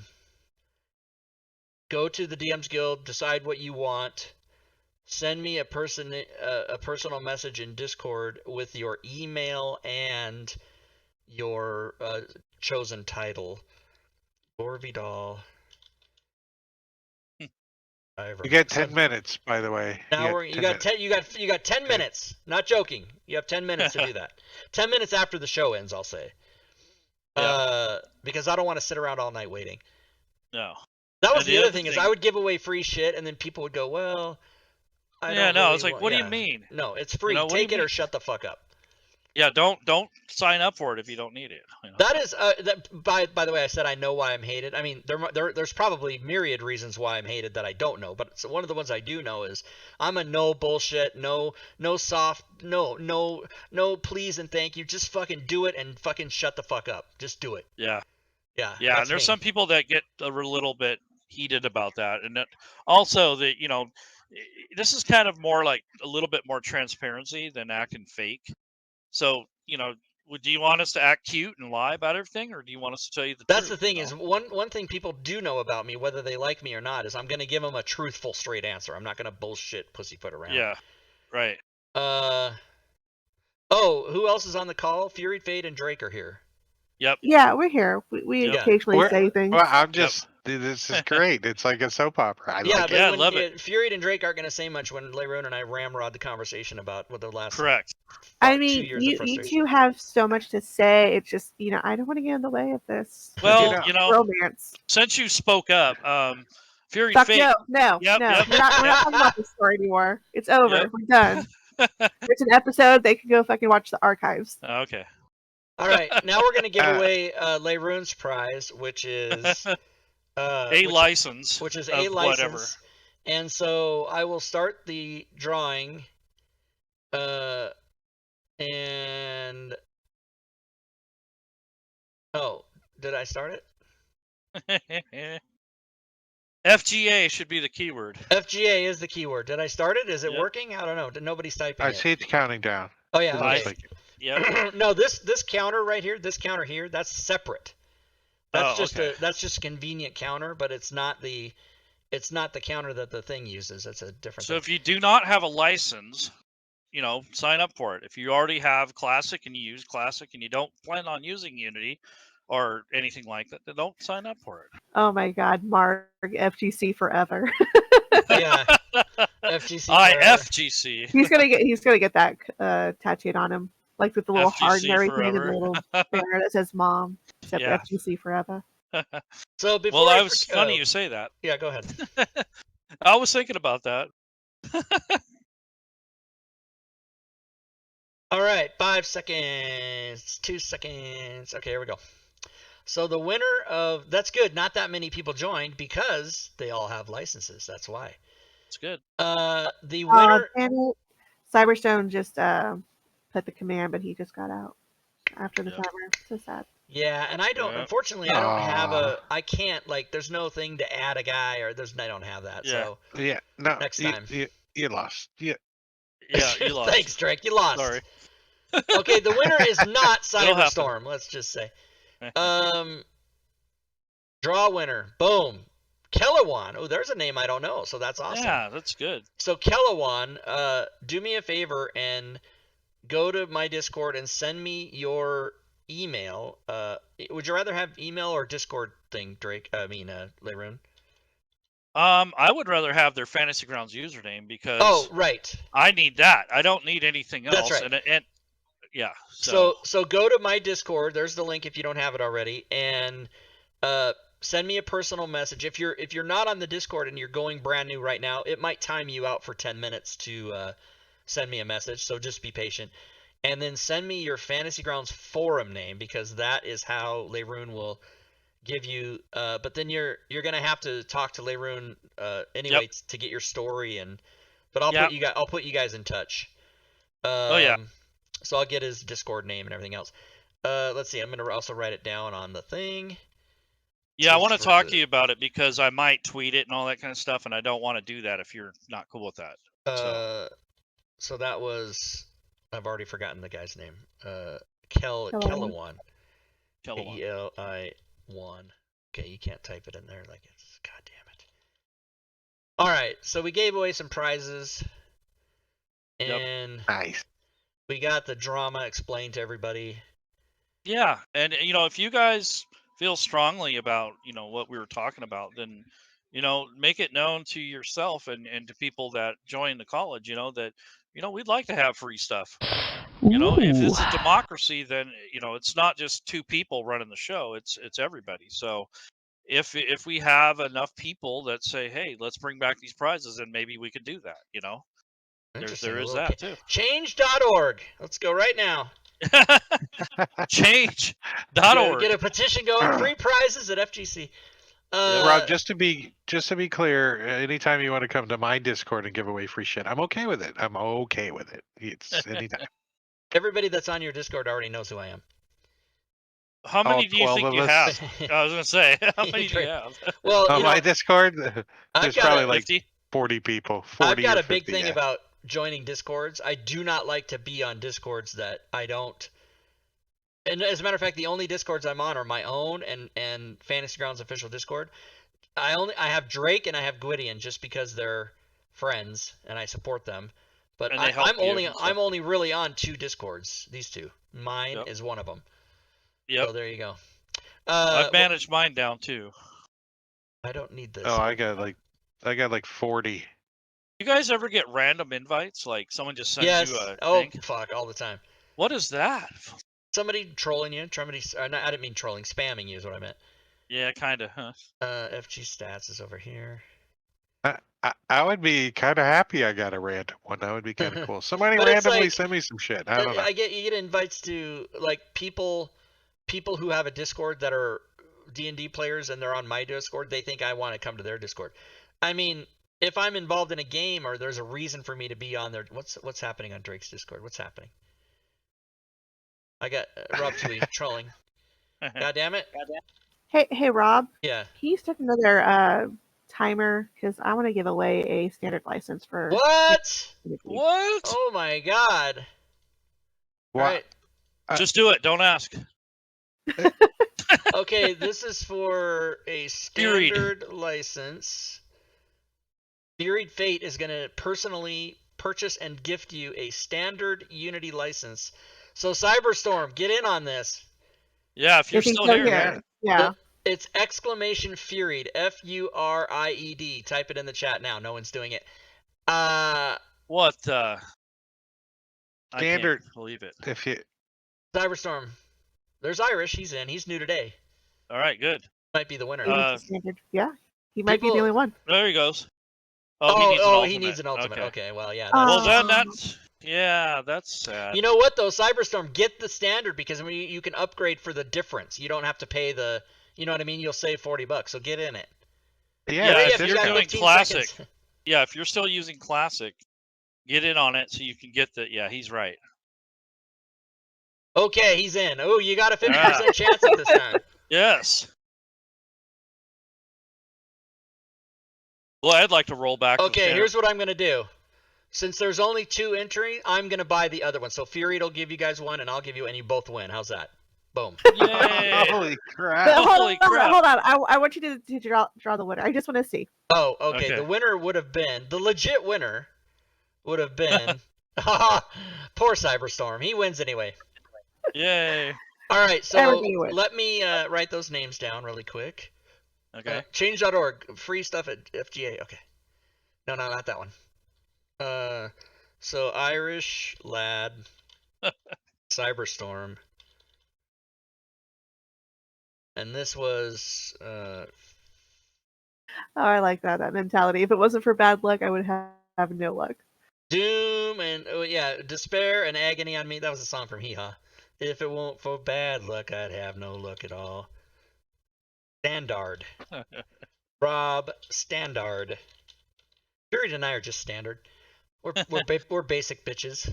to the DMs Guild, decide what you want. Send me a personal message in Discord with your email and your chosen title. Gorvidal. You get 10 minutes, by the way. Now you got 10 minutes. Not joking. You have 10 minutes to do that. 10 minutes after the show ends, I'll say. Yeah. Because I don't want to sit around all night waiting. No. That was And the other thing is I would give away free shit and then people would go, well, I don't no, really it's like, want-" what do you yeah. mean? No, it's free. what do Take you it or mean? shut the fuck up. Yeah, don't sign up for it if you don't need it. You know? That is by the way, I said I know why I'm hated. I mean, there's probably myriad reasons why I'm hated that I don't know, but one of the ones I do know is I'm a no bullshit, no soft, no please and thank you. Just fucking do it and fucking shut the fuck up. Just do it. Yeah. Yeah. Yeah, and that's there's me. some people that get a little bit heated about that, and that also that this is kind of more like a little bit more transparency than acting fake. So do you want us to act cute and lie about everything, or do you want us to tell you the That's truth? the thing is one thing people do know about me, whether they like me or not, is I'm gonna give them a truthful, straight answer. I'm not gonna bullshit pussyfoot around. Yeah. Right. Oh, who else is on the call? Fury, Fade, and Drake are here. Yep. Yeah, we're here. We Yep. occasionally say things. Well, I'm just. This is great. It's like a soap opera. I Yeah, like but it. I love it. Fury and Drake aren't going to say much when Leroon and I ramrod the conversation about what the last Correct. I 2 mean, years of you frustration. two have so much to say. It's just, I don't want to get in the way of this Well, romance. since you spoke up, Fury Fuck Fade. no. Yep. We're not talking about this story anymore. It's over. Yep. We're done. It's an episode. They can go fucking watch the archives. Okay. All right, now we're going to give away Leroon's prize, which is license. which is of a license. Whatever. And so I will start the drawing. And oh, did I start it? FGA should be the keyword. FGA is the keyword. Did I start it? Is it Yep. working? I don't know. Nobody's typing I it. see it's counting down. Oh yeah. It looks Okay. like it. Yep. No, this counter right here, this counter here, that's separate. That's Oh, that's just a convenient counter, but it's not the counter that the thing uses. It's a different So thing. if you do not have a license, sign up for it. If you already have Classic and you use Classic and you don't plan on using Unity or anything like that, then don't sign up for it. Oh my God, Mark, FGC forever. Yeah. FGC. FGC. He's gonna get that tattooed on him, like with the little heart and FGC everything, and forever. the little banner that says "Mom," except Yeah. FGC forever. So before Well, I I was funny you say that. Yeah, go ahead. I was thinking about that. All right, 5 seconds, 2 seconds. Okay, here we go. So the winner of that's good. Not that many people joined because they all have licenses. That's why. It's good. The winner. Damn it. Cyberstone just put the command, but he just got out after the Yeah. timer. So sad. Yeah, and I don't. Yeah. Unfortunately, I don't have Aw. I can't like. There's no thing to add a guy, or I don't have that. Yeah. So Yeah. No. Next you, time. You lost. Yeah. Yeah, you lost. Thanks, Drake. You lost. Sorry. Okay, the winner is not It'll happen. Cyberstorm. Let's just say. Draw winner. Boom. Kellewan. Oh, there's a name I don't know, so that's awesome. Yeah, that's good. So Kellewan, do me a favor and go to my Discord and send me your email. Would you rather have email or Discord thing, Drake? I mean, Leroon. I would rather have their Fantasy Grounds username because Oh, right. I need that. I don't need anything else. That's right. And yeah. So So go to my Discord. There's the link if you don't have it already, and send me a personal message. If you're not on the Discord and you're going brand new right now, it might time you out for 10 minutes to send me a message. So just be patient, and then send me your Fantasy Grounds forum name, because that is how Leyrune will give you. But then you're gonna have to talk to Leyrune anyway to get your story, but I'll put you guys in touch. Oh, yeah. So I'll get his Discord name and everything else. Let's see. I'm gonna also write it down on the thing. yeah, I Just want to for talk the- to you about it because I might tweet it and all that kind of stuff, and I don't want to do that if you're not cool with that. So that was. I've already forgotten the guy's name. Kellowan. Kellawan. Kellowan. K-E-L-I-1. Okay, you can't type it in there like it's. God damn it. All right, so we gave away some prizes, Yep. and Nice. we got the drama explained to everybody. Yeah, and if you guys feel strongly about what we were talking about, then make it known to yourself and to people that join the college. That we'd like to have free stuff. If it's a democracy, then it's not just two people running the show; it's everybody. So if we have enough people that say, "Hey, let's bring back these prizes," then maybe we could do that. Interesting, There a is little that too. Change.org. Let's go right now. Change.org. Get a petition going. Free prizes at FGC. Rob, just to be clear, anytime you want to come to my Discord and give away free shit, I'm okay with it. I'm okay with it. It's anytime. Everybody that's on your Discord already knows who I am. How many All do you 12 think of you us. have? I was gonna say, how many do you have? Well, On you my know, Discord, I've there's got probably a- like 50? 40 people. 40 I've got or a big 50, thing yeah. about joining Discords. I do not like to be on Discords that I don't. And as a matter of fact, the only Discords I'm on are my own and Fantasy Grounds official Discord. I have Drake and I have Gwydion just because they're friends and I support them. But And they help I'm you only and stuff. I'm only really on 2 Discords. These two. Mine Yep. is one of them. Yep. So there you go. I've managed mine down too. I don't need this. Oh, I got like 40. You guys ever get random invites? Like someone just sends Yes. you a Oh thing? fuck, all the time. What is that? Somebody trolling you. I didn't mean trolling. Spamming you is what I meant. Yeah, kind of, huh? FG stats is over here. I would be kind of happy I got a random one. That would be kind of cool. Somebody But it's randomly like- send me some shit. I don't know. You get invites to like people who have a Discord that are D&D players and they're on my Discord. They think I want to come to their Discord. I mean, if I'm involved in a game or there's a reason for me to be on there, what's happening on Drake's Discord? What's happening? I got Rob Tui trolling. God damn it! Hey, Rob, Yeah. can you set another timer? Because I want to give away a standard license for. What? What? Oh my God! Wha- Right. Just do it. Don't ask. Okay, this is for a Theoried. standard license. Theoried Fate is going to personally purchase and gift you a standard Unity license. So Cyberstorm, get in on this. Yeah, if you're If he's still still here. here. Yeah. It's exclamation Furied, F-U-R-I-E-D. Type it in the chat now. No one's doing it. What? I Standard. can't believe it. If you Cyberstorm. There's Irish. He's in. He's new today. All right, good. Might be the winner. He needs a standard. Yeah. He might be people- the only one. There he goes. He needs an ultimate. Okay, well, yeah. Oh. Well, that's- that's sad. You know what though, Cyberstorm, get the standard because I mean you can upgrade for the difference. You don't have to pay the, you know what I mean? You'll save $40, so get in it. Yeah, Hurry if up, you you're got doing 15 classic. seconds. Yeah, if you're still using classic, get in on it so you can get the. Yeah, he's right. Okay, he's in. Oh, you got a 50% chance at this time. Yes. Well, I'd like to roll back. Okay, here's what I'm gonna do. Since there's only 2 entries, I'm gonna buy the other one. So Fury will give you guys one, and I'll give you, and you both win. How's that? Boom. Yay. holy But crap! Holy crap. hold on. I want you to draw the winner. I just want to see. Oh, okay. Okay. The winner would have been the legit winner. Would have been. Poor Cyberstorm. He wins anyway. Yay. All right, so Everybody wins. let me write those names down really quick. Okay. Change.org, free stuff at FGA. Okay. No, not that one. So Irish Lad, Cyberstorm, and this was Oh, I like that mentality. If it wasn't for bad luck, I would have no luck. Doom and Despair and Agony on Me. That was a song from Hee Haw. If it weren't for bad luck, I'd have no luck at all. Standard. Rob Standard. Fury and I are just standard. We're basic bitches.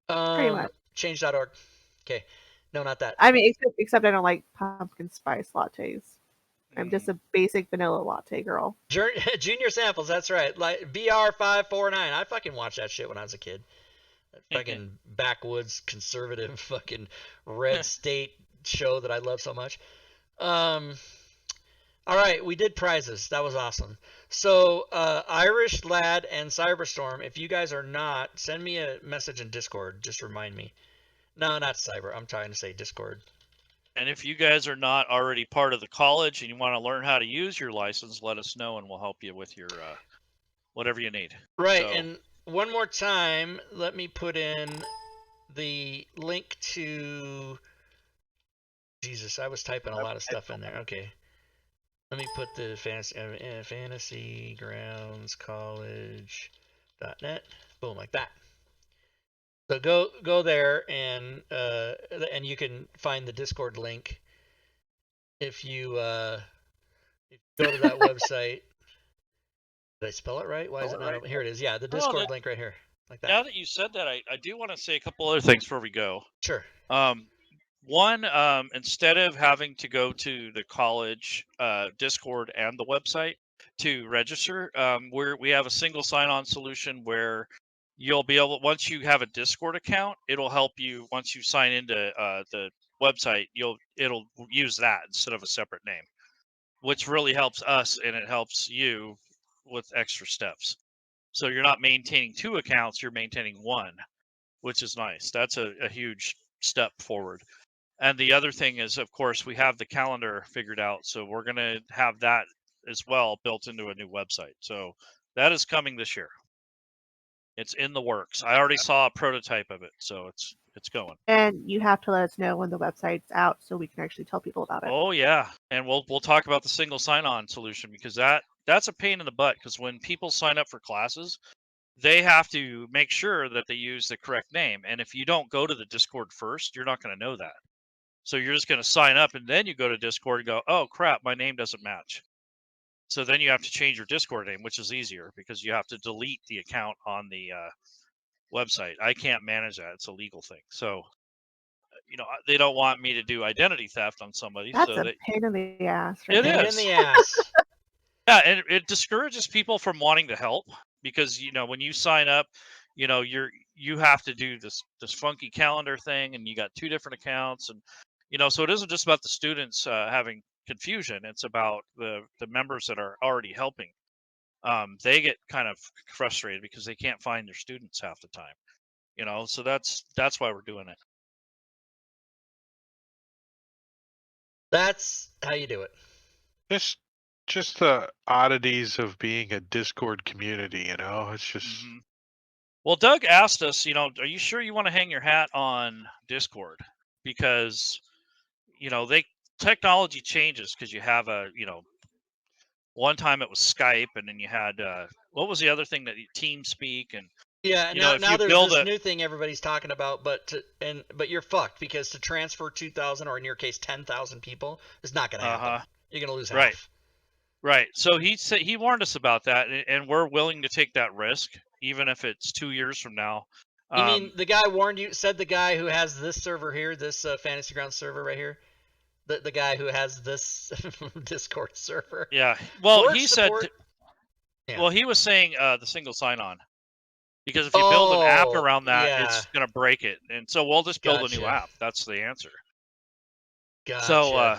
Pretty much. Change.org. Okay. No, not that. I mean, except I don't like pumpkin spice lattes. I'm just a basic vanilla latte girl. Junior Samples, that's right. Like BR549. I fucking watched that shit when I was a kid. That fucking backwoods conservative fucking red state show that I love so much. All right, we did prizes. That was awesome. So Irish Lad and Cyberstorm, if you guys are not, send me a message in Discord. Just remind me. No, not Cyber. I'm trying to say Discord. And if you guys are not already part of the college and you want to learn how to use your license, let us know and we'll help you with your whatever you need. Right, So, and one more time, let me put in the link to... Jesus, I was typing a lot of stuff in there. Okay. Let me put the Fantasy Grounds College.net. Boom, like that. So go there and you can find the Discord link if you go to that website. Did I spell it right? Why is it not open? Here it is. Yeah, the Discord link right here, like that. Now that you said that, I do want to say a couple other things before we go. Sure. One, instead of having to go to the college Discord and the website to register, we have a single sign-on solution where you'll be able, once you have a Discord account, it'll help you once you sign into the website. It'll use that instead of a separate name, which really helps us and it helps you with extra steps. So you're not maintaining 2 accounts, you're maintaining 1, which is nice. That's a huge step forward. And the other thing is, of course, we have the calendar figured out. So we're going to have that as well built into a new website. So that is coming this year. It's in the works. I already saw a prototype of it. So it's going. And you have to let us know when the website's out so we can actually tell people about it. Oh, yeah. And we'll talk about the single sign-on solution because that's a pain in the butt because when people sign up for classes, they have to make sure that they use the correct name. And if you don't go to the Discord first, you're not going to know that. So you're just going to sign up and then you go to Discord and go, oh crap, my name doesn't match. So then you have to change your Discord name, which is easier because you have to delete the account on the website. I can't manage that. It's a legal thing. So, they don't want me to do identity theft on somebody. That's a pain in the ass. It Pain is. in the ass. Yeah, and it discourages people from wanting to help because, when you sign up, you have to do this funky calendar thing and you got 2 different accounts and so it isn't just about the students having confusion. It's about the members that are already helping. They get kind of frustrated because they can't find their students half the time. So that's why we're doing it. That's how you do it. Just the oddities of being a Discord community, it's just. Mm-hmm. Well, Doug asked us, are you sure you want to hang your hat on Discord? Because technology changes because you have one time it was Skype and then you had what was the other thing that TeamSpeak and now there's this new thing everybody's talking about, but you're fucked because to transfer 2,000 or in your case 10,000 people is not going to happen. You're going to lose half. Right. So he warned us about that, and we're willing to take that risk even if it's 2 years from now. You mean the guy warned you? Said the guy who has this server here, this Fantasy Grounds server right here, the guy who has this Discord server. Yeah. Well, he said. Well, he was saying the single sign-on, because if you build an app around that, it's gonna break it, and so we'll just build a new app. That's the answer. Gotcha. So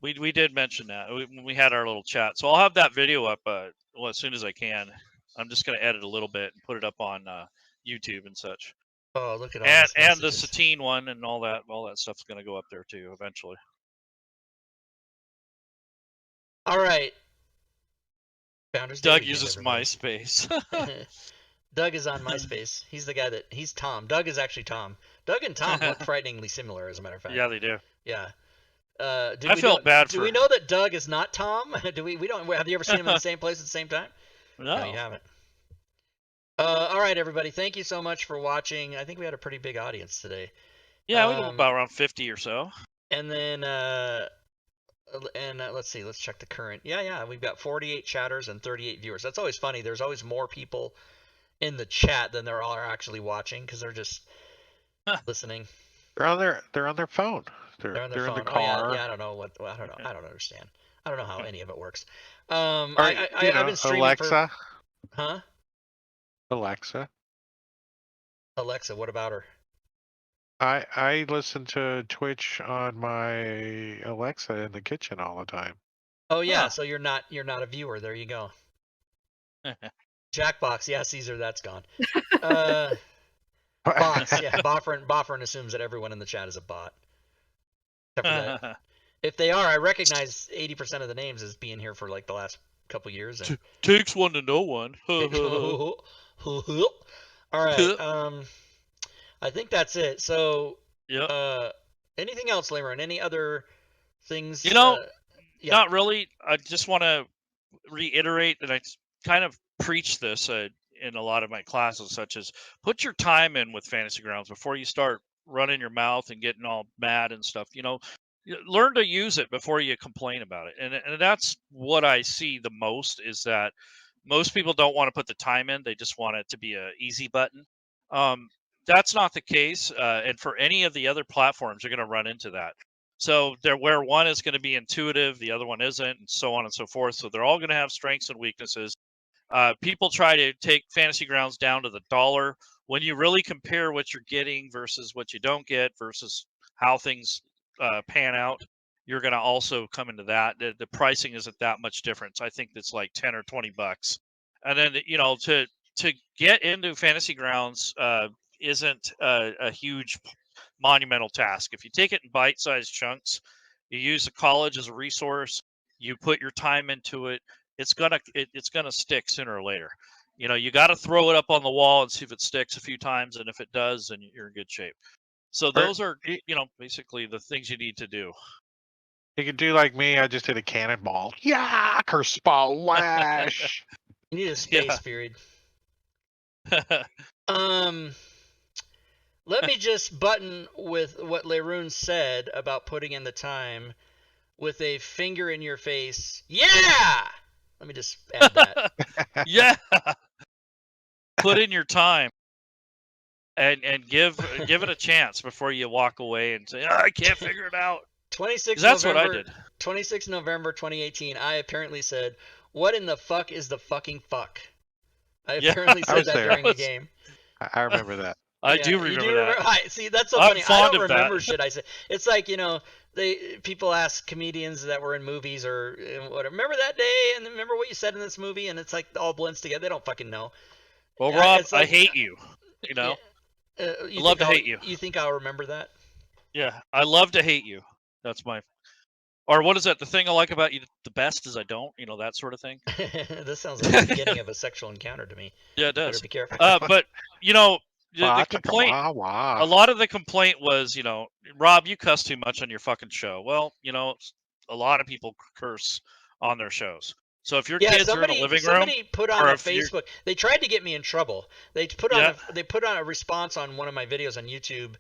we did mention that when we had our little chat. So I'll have that video up as soon as I can. I'm just gonna edit a little bit and put it up on YouTube and such. Oh, look at all and the Satine one and all that stuff's gonna go up there too eventually. All right. Founders Day Doug weekend, uses everybody. MySpace. Doug is on MySpace. He's the guy he's Tom. Doug is actually Tom. Doug and Tom look frighteningly similar, as a matter of fact. Yeah, they do. Yeah. I felt bad Do we know that Doug is not Tom? We don't. Have you ever seen him in the same place at the same time? No. You haven't. All right, everybody. Thank you so much for watching. I think we had a pretty big audience today. Yeah, we got about around 50 or so. And then, let's see. Let's check the current. Yeah. We've got 48 chatters and 38 viewers. That's always funny. There's always more people in the chat than there are actually watching because they're just listening. They're on their phone. They're on their in phone. the car. Oh, yeah. I don't know I don't know. I don't understand. I don't know how any of it works. I've been streaming Alexa. Huh? Alexa. Alexa, what about her? I listen to Twitch on my Alexa in the kitchen all the time. Oh yeah, Huh. so you're not a viewer. There you go. Jackbox, yeah, Caesar, that's gone. Bots, yeah. Bofferin assumes that everyone in the chat is a bot. Except for that. If they are, I recognize 80% of the names as being here for like the last couple years. And... Takes one to know one. All right. I think that's it. So, Yep. Anything else, Layron? Any other things? Yeah. Not really. I just want to reiterate that I kind of preach this in a lot of my classes, such as put your time in with Fantasy Grounds before you start running your mouth and getting all mad and stuff. Learn to use it before you complain about it. And that's what I see the most, is that most people don't want to put the time in. They just want it to be a easy button. That's not the case. And for any of the other platforms, you're going to run into that. So where one is going to be intuitive, the other one isn't, and so on and so forth. So they're all going to have strengths and weaknesses. People try to take Fantasy Grounds down to the dollar. When you really compare what you're getting versus what you don't get versus how things pan out, you're going to also come into that. The pricing isn't that much difference. I think it's like 10 or 20 bucks. And then, to get into Fantasy Grounds isn't a huge monumental task. If you take it in bite-sized chunks, you use the college as a resource, you put your time into it, it's gonna stick sooner or later. You got to throw it up on the wall and see if it sticks a few times, and if it does, then you're in good shape. So those are basically the things you need to do. You could do like me. I just did a cannonball. Yeah, splash. You need a space period. Let me just button with what Layroon said about putting in the time with a finger in your face. Yeah! Let me just add that. Yeah! Put in your time. And give it a chance before you walk away and say, I can't figure it out. 26 That's November, what I did. 26 November 2018, I apparently said, what in the fuck is the fucking fuck? I apparently said that during the game. I remember that. I do remember that. See, that's so I'm funny. fond I don't of remember that. shit I said. It's like, people ask comedians that were in movies or whatever, remember that day and remember what you said in this movie, and it's like all blends together. They don't fucking know. Well, Rob, like, I hate you. I love to hate you. You think I'll remember that? Yeah, I love to hate you. That's my... Or what is that? The thing I like about you the best is I don't, that sort of thing. This sounds like the beginning of a sexual encounter to me. Yeah, it does. Better be careful. But, the complaint, a lot of the complaint was, Rob, you cuss too much on your fucking show. Well, a lot of people curse on their shows. So if your kids are in a living room, somebody put on a Facebook. They tried to get me in trouble. They put on a response on one of my videos on YouTube.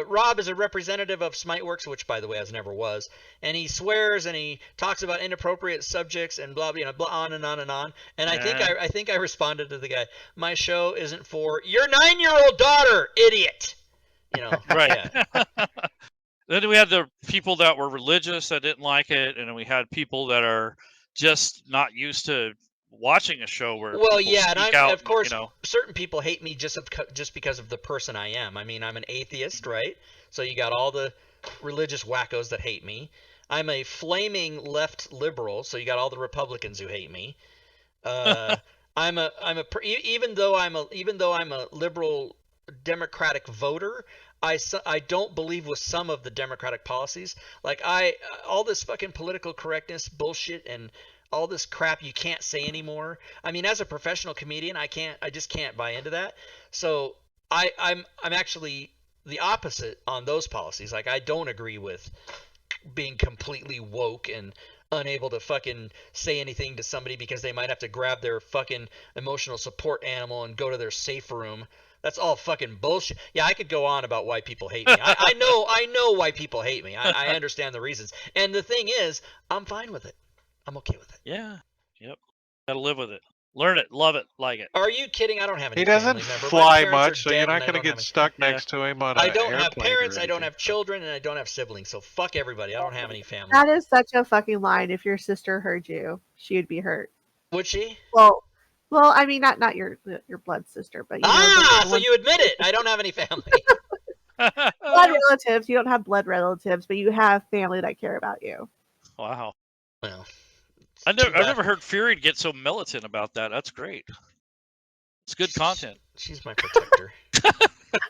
Rob is a representative of Smiteworks, which, by the way, as never was, and he swears and he talks about inappropriate subjects and blah, blah, on and on and on. And I think I responded to the guy, my show isn't for your 9-year-old daughter, idiot. Right. Yeah. Then we had the people that were religious that didn't like it, and then we had people that are just not used to watching a show where of course certain people hate me just because of the person I am. I mean, I'm an atheist, right? So you got all the religious wackos that hate me. I'm a flaming left liberal, so you got all the Republicans who hate me. Even though I'm a liberal Democratic voter, I don't believe with some of the Democratic policies. Like all this fucking political correctness bullshit and all this crap you can't say anymore. I mean, as a professional comedian, I just can't buy into that. So I'm actually the opposite on those policies. Like, I don't agree with being completely woke and unable to fucking say anything to somebody because they might have to grab their fucking emotional support animal and go to their safe room. That's all fucking bullshit. Yeah, I could go on about why people hate me. I know why people hate me. I understand the reasons. And the thing is, I'm fine with it. I'm okay with it. Yeah. Yep. Gotta live with it. Learn it. Love it. Like it. Are you kidding? I don't have any He doesn't family member. My fly parents are much, so dead you're not and I going to don't get have stuck Yeah. next to him on I an don't have airplane or parents, I don't anything. have children, and I don't have siblings. So fuck everybody. I don't have any family. That is such a fucking line. If your sister heard you, she would be hurt. Would she? Well, I mean, not your blood sister, but you know, the So one- you admit it. I don't have any family. blood relatives. You don't have blood relatives, but you have family that care about you. Wow. Well, I've too never bad. heard Fury get so militant about that. That's great. It's good content. She's my protector.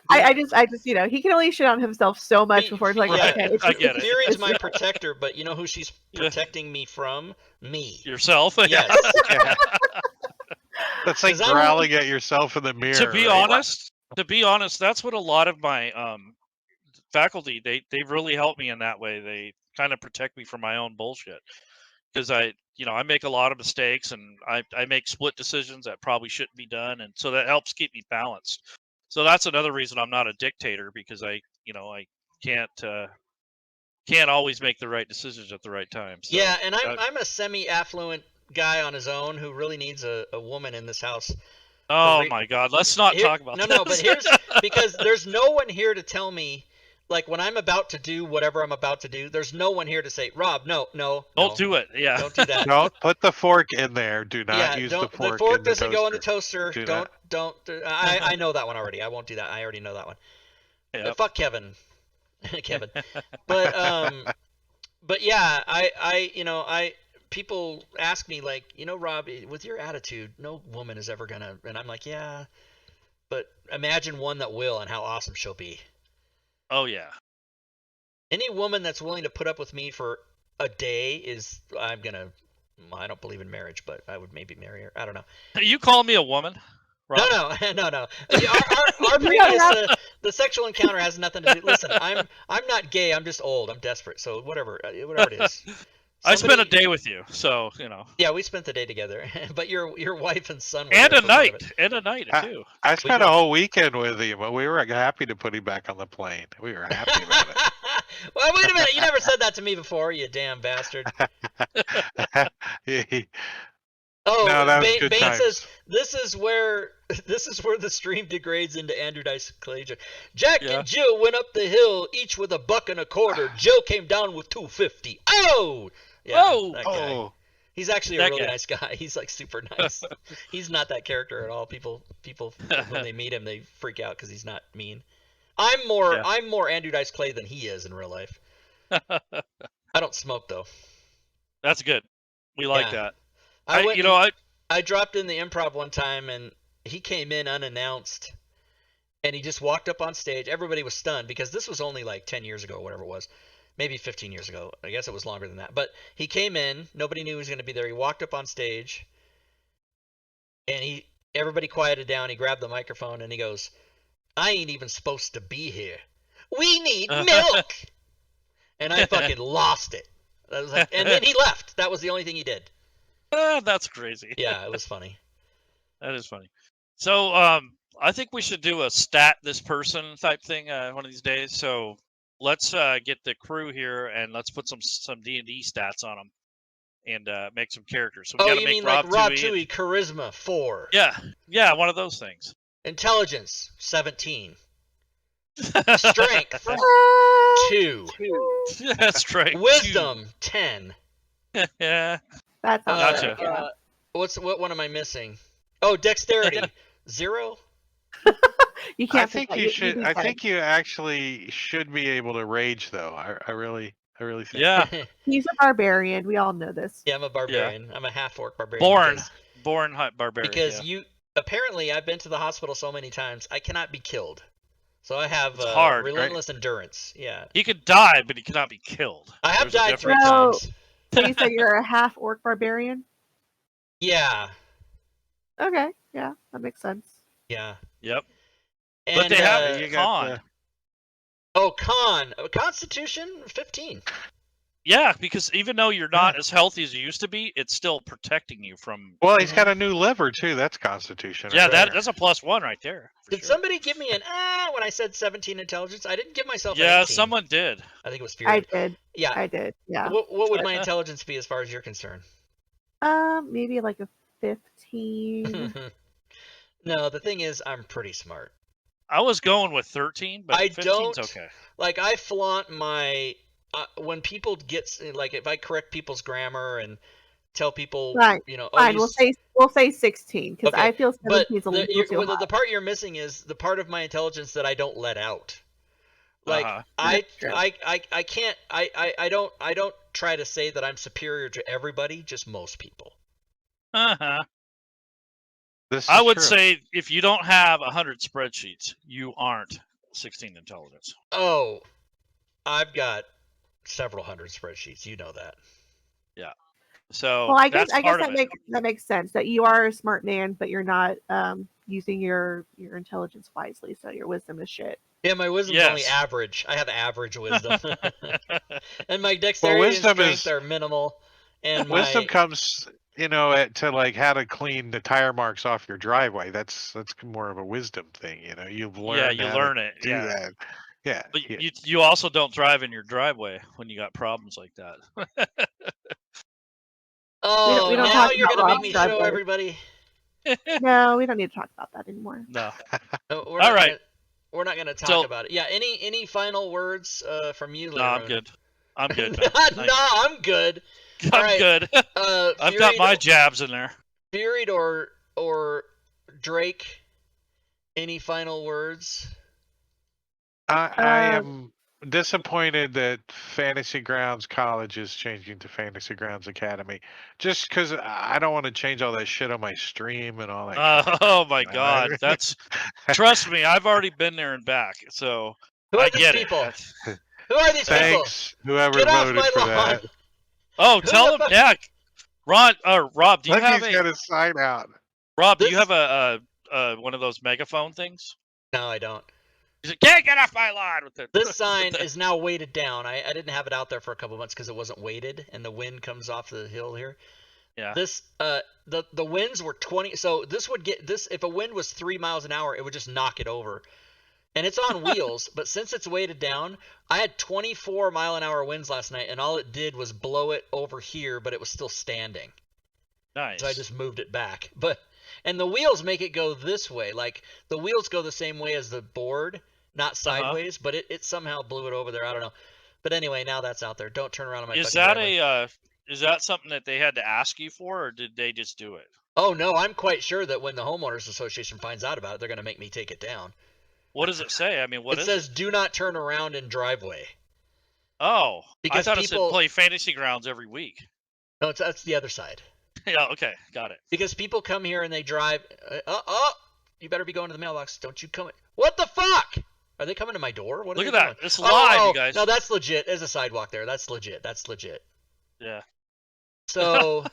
I just, you know, he can only shit on himself so much before it's like, Yeah, okay, it's I get it. Fury's my protector, but you know who she's Yeah. protecting me from? Me. Yourself. Yes. Yeah. That's like 'Cause I'm- growling at yourself in the mirror. to be right? honest, that's what a lot of my faculty they really help me in that way. They kind of protect me from my own bullshit because I make a lot of mistakes and I make split decisions that probably shouldn't be done, and so that helps keep me balanced. So that's another reason I'm not a dictator, because I can't always make the right decisions at the right time. So, Yeah, and I'm a semi-affluent guy on his own who really needs a woman in this house. oh re- my God, let's not Here- talk about no, this. no, but here's because there's no one here to tell me, like, when I'm about to do whatever I'm about to do, there's no one here to say, Rob, no, Don't do it. Yeah. Don't do that. Don't put the fork in there. Do not Yeah, use don't. the fork. The fork in the doesn't go in the toaster. toaster. Do Don't. I know that one already. I won't do that. I already know that one. Yep. Fuck Kevin, Kevin. But yeah, I people ask me like, Rob, with your attitude, no woman is ever gonna, and I'm like, yeah, but imagine one that will, and how awesome she'll be. Oh yeah. Any woman that's willing to put up with me for a day I don't believe in marriage, but I would maybe marry her. I don't know. You call me a woman? Rob? No. Our previous the sexual encounter has nothing to do. Listen, I'm not gay. I'm just old. I'm desperate. So whatever it is. I spent a Somebody- day with you, so Yeah, we spent the day together. But your wife and son were and there a for part of night, it. and a night Ah. too. I spent a did. whole weekend with him. We were happy to put him back on the plane. We were happy about Well, wait a minute. You never said that to me before, you damn bastard. it. Oh, No, that was good Bane times. says this is where the stream degrades into Andrew Dice Collegiate. Jack Yeah. and Jill went up the hill, each with $1.25. Jill came down with $2.50. Oh, yeah, Oh! that guy. Oh, He's actually a That really guy. nice guy. He's like super nice. He's not that character at all. People when they meet him, they freak out because he's not mean. I'm more Andrew Dice Clay than he is in real life. I don't smoke though. That's good. We like Yeah. that. I I dropped in the improv one time and he came in unannounced and he just walked up on stage. Everybody was stunned because this was only like 10 years ago or whatever it was. Maybe 15 years ago. I guess it was longer than that. But he came in, nobody knew he was going to be there. He walked up on stage and everybody quieted down. He grabbed the microphone and he goes, "I ain't even supposed to be here. We need milk." And I fucking lost it. I was like, and then he left. That was the only thing he did. That's crazy. Yeah, it was funny. That is funny. So, I think we should do a stat this person type thing one of these days. So let's get the crew here and let's put some D&D stats on them and make some characters. So we Oh, gotta you make mean Rob like Rob Toohey. Toohey, charisma 4. Yeah, one of those things. Intelligence 17. Strength 2. That's right. Wisdom 10. Yeah. That sounds Gotcha. right, yeah. What one am I missing? Oh, dexterity 0. You I can't. think pick that. you should. can I play. think you actually should be able to rage, though. I really think. Yeah. He's a barbarian. We all know this. Yeah, I'm a barbarian. I'm a half-orc barbarian. Born. because- Born barbarian. Because yeah. you apparently I've been to the hospital so many times I cannot be killed. So I have It's hard, right? relentless endurance. Yeah. He could die, but he cannot be killed. I have There's a died 3 difference. No. times. So you said you're a half orc barbarian? Yeah. Okay, yeah, that makes sense. Yeah. Yep. And, But they have you got con. the- Oh, Constitution 15. Yeah, because even though you're not as healthy as you used to be, it's still protecting you from. Well, he's got a new liver too. That's Constitution. Yeah, right there. that's a +1 right there. for Did sure. somebody give me an when I said 17 intelligence? I didn't give myself an Yeah, 18. someone did. I think it was I Fury. did. Yeah. I did. Yeah. What would my intelligence be as far as you're concerned? Maybe like a 15. No, the thing is, I'm pretty smart. I was going with 13, but I 15's don't- okay. Like, I flaunt my when people get like if I correct people's grammar and tell people, Right, you know, Fine, you we'll say 16 because Okay, I feel but 17 is a the, little too the high. part you're missing is the part of my intelligence that I don't let out. Like Uh-huh. That's true. I can't I don't try to say that I'm superior to everybody, just most people. Uh-huh. This I is would true. say if you don't have 100 spreadsheets, you aren't 16 intelligence. Oh, I've got several hundred spreadsheets. You know that. So Well, I guess that's part that of it. makes sense that you are a smart man, but you're not using your intelligence wisely, so your wisdom is shit. Yeah, my wisdom's only Yes. average. I have average wisdom, and my dexterity and wisdom strength is- are minimal. And Wisdom my comes, to like how to clean the tire marks off your driveway. That's more of a wisdom thing. You've learned. Yeah, you how to learn it. do Yeah. that. Yeah. But yeah. you also don't drive in your driveway when you got problems like that. oh, we don't now talk you're about gonna make Rob's me show driveway. everybody. No, we don't need to talk about that anymore. No. No, we're All not right. gonna- we're not going to talk So- about it. Yeah. Any final words from you, No, I'm Leroy? good. I'm good. no, man. I'm good. I'm All right. good. I've got Fury my jabs in there. Fury or Drake. Any final words? I am disappointed that Fantasy Grounds College is changing to Fantasy Grounds Academy, just because I don't want to change all that shit on my stream and all that. Oh my No, God, that's trust me. I've already been there and back, so Who are I these get people? it. That's- Who are these people? Thanks, whoever Get off voted my for lawn. that. Oh, Who tell the him, fuck- yeah. Rob, do you Look, have he's got his sign out. Rob? Do you This- have a one of those megaphone things? No, I don't. He's like, can't get off my lawn with the This sign is now weighted down. I didn't have it out there for a couple months because it wasn't weighted, and the wind comes off the hill here. Yeah. This the winds were 20. So this would get this if a wind was 3 miles an hour, it would just knock it over. And it's on wheels, but since it's weighted down, I had 24 mile an hour winds last night, and all it did was blow it over here, but it was still standing. Nice. So I just moved it back. And the wheels make it go this way. Like the wheels go the same way as the board, not sideways, but it somehow blew it over there. I don't know. But anyway, now that's out there. Don't turn around on my Is fucking that driveway. is that something that they had to ask you for, or did they just do it? Oh no, I'm quite sure that when the homeowners association finds out about it, they're going to make me take it down. What does it say? I mean, what it is says do not turn around in driveway. Oh, I because thought it people- said play Fantasy Grounds every week. No, that's the other side. Yeah, okay, got it. Because people come here and they drive. You better be going to the mailbox. Don't you come? What the fuck? Are they coming to my door? What are Look they at that. doing? It's live, you guys. No, that's legit. There's a sidewalk there. That's legit. That's legit. Yeah. So,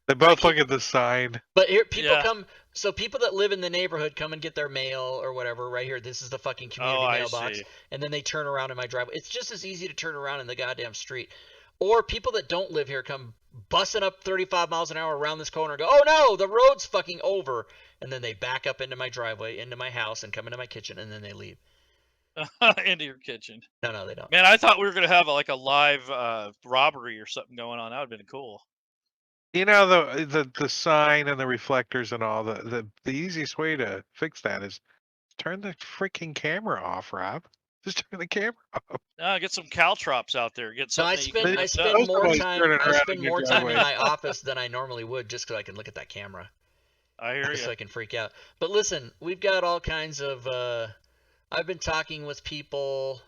They both look at the sign. but here people Yeah. come. So people that live in the neighborhood come and get their mail or whatever. Right here, this is the fucking community Oh, I mailbox, see. and then they turn around in my driveway. It's just as easy to turn around in the goddamn street. Or people that don't live here come busting up 35 miles an hour around this corner and go, oh no, the road's fucking over. And then they back up into my driveway, into my house, and come into my kitchen, and then they leave. Into your kitchen. No, they don't. Man, I thought we were gonna have like a live robbery or something going on. That would have been cool. The sign and the reflectors and all the easiest way to fix that is turn the freaking camera off, Rob. Just turn the camera off. Get some caltrops out there. Get So something. I that you spend can I lift spend up. Most more always time turn it I around spend in your more time in driveway. my office than I normally would just because I can look at that camera. I hear Just so you. I can freak out. But listen, we've got all kinds of. I've been talking with people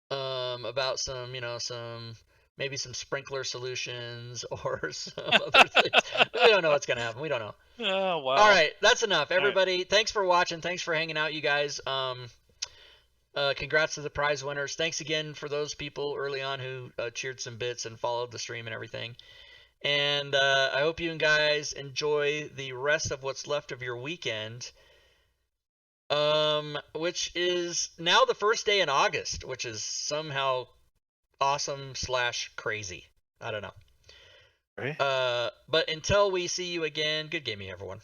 about some, maybe some sprinkler solutions or some other things. We don't know what's gonna happen. We don't know. Oh wow. All right, that's enough. right. Everybody, thanks for watching. Thanks for hanging out, you guys. Congrats to the prize winners. Thanks again for those people early on who cheered some bits and followed the stream and everything. And I hope you guys enjoy the rest of what's left of your weekend, which is now the first day in August, which is somehow awesome / crazy. I don't know. Right? But until we see you again, good gaming, everyone.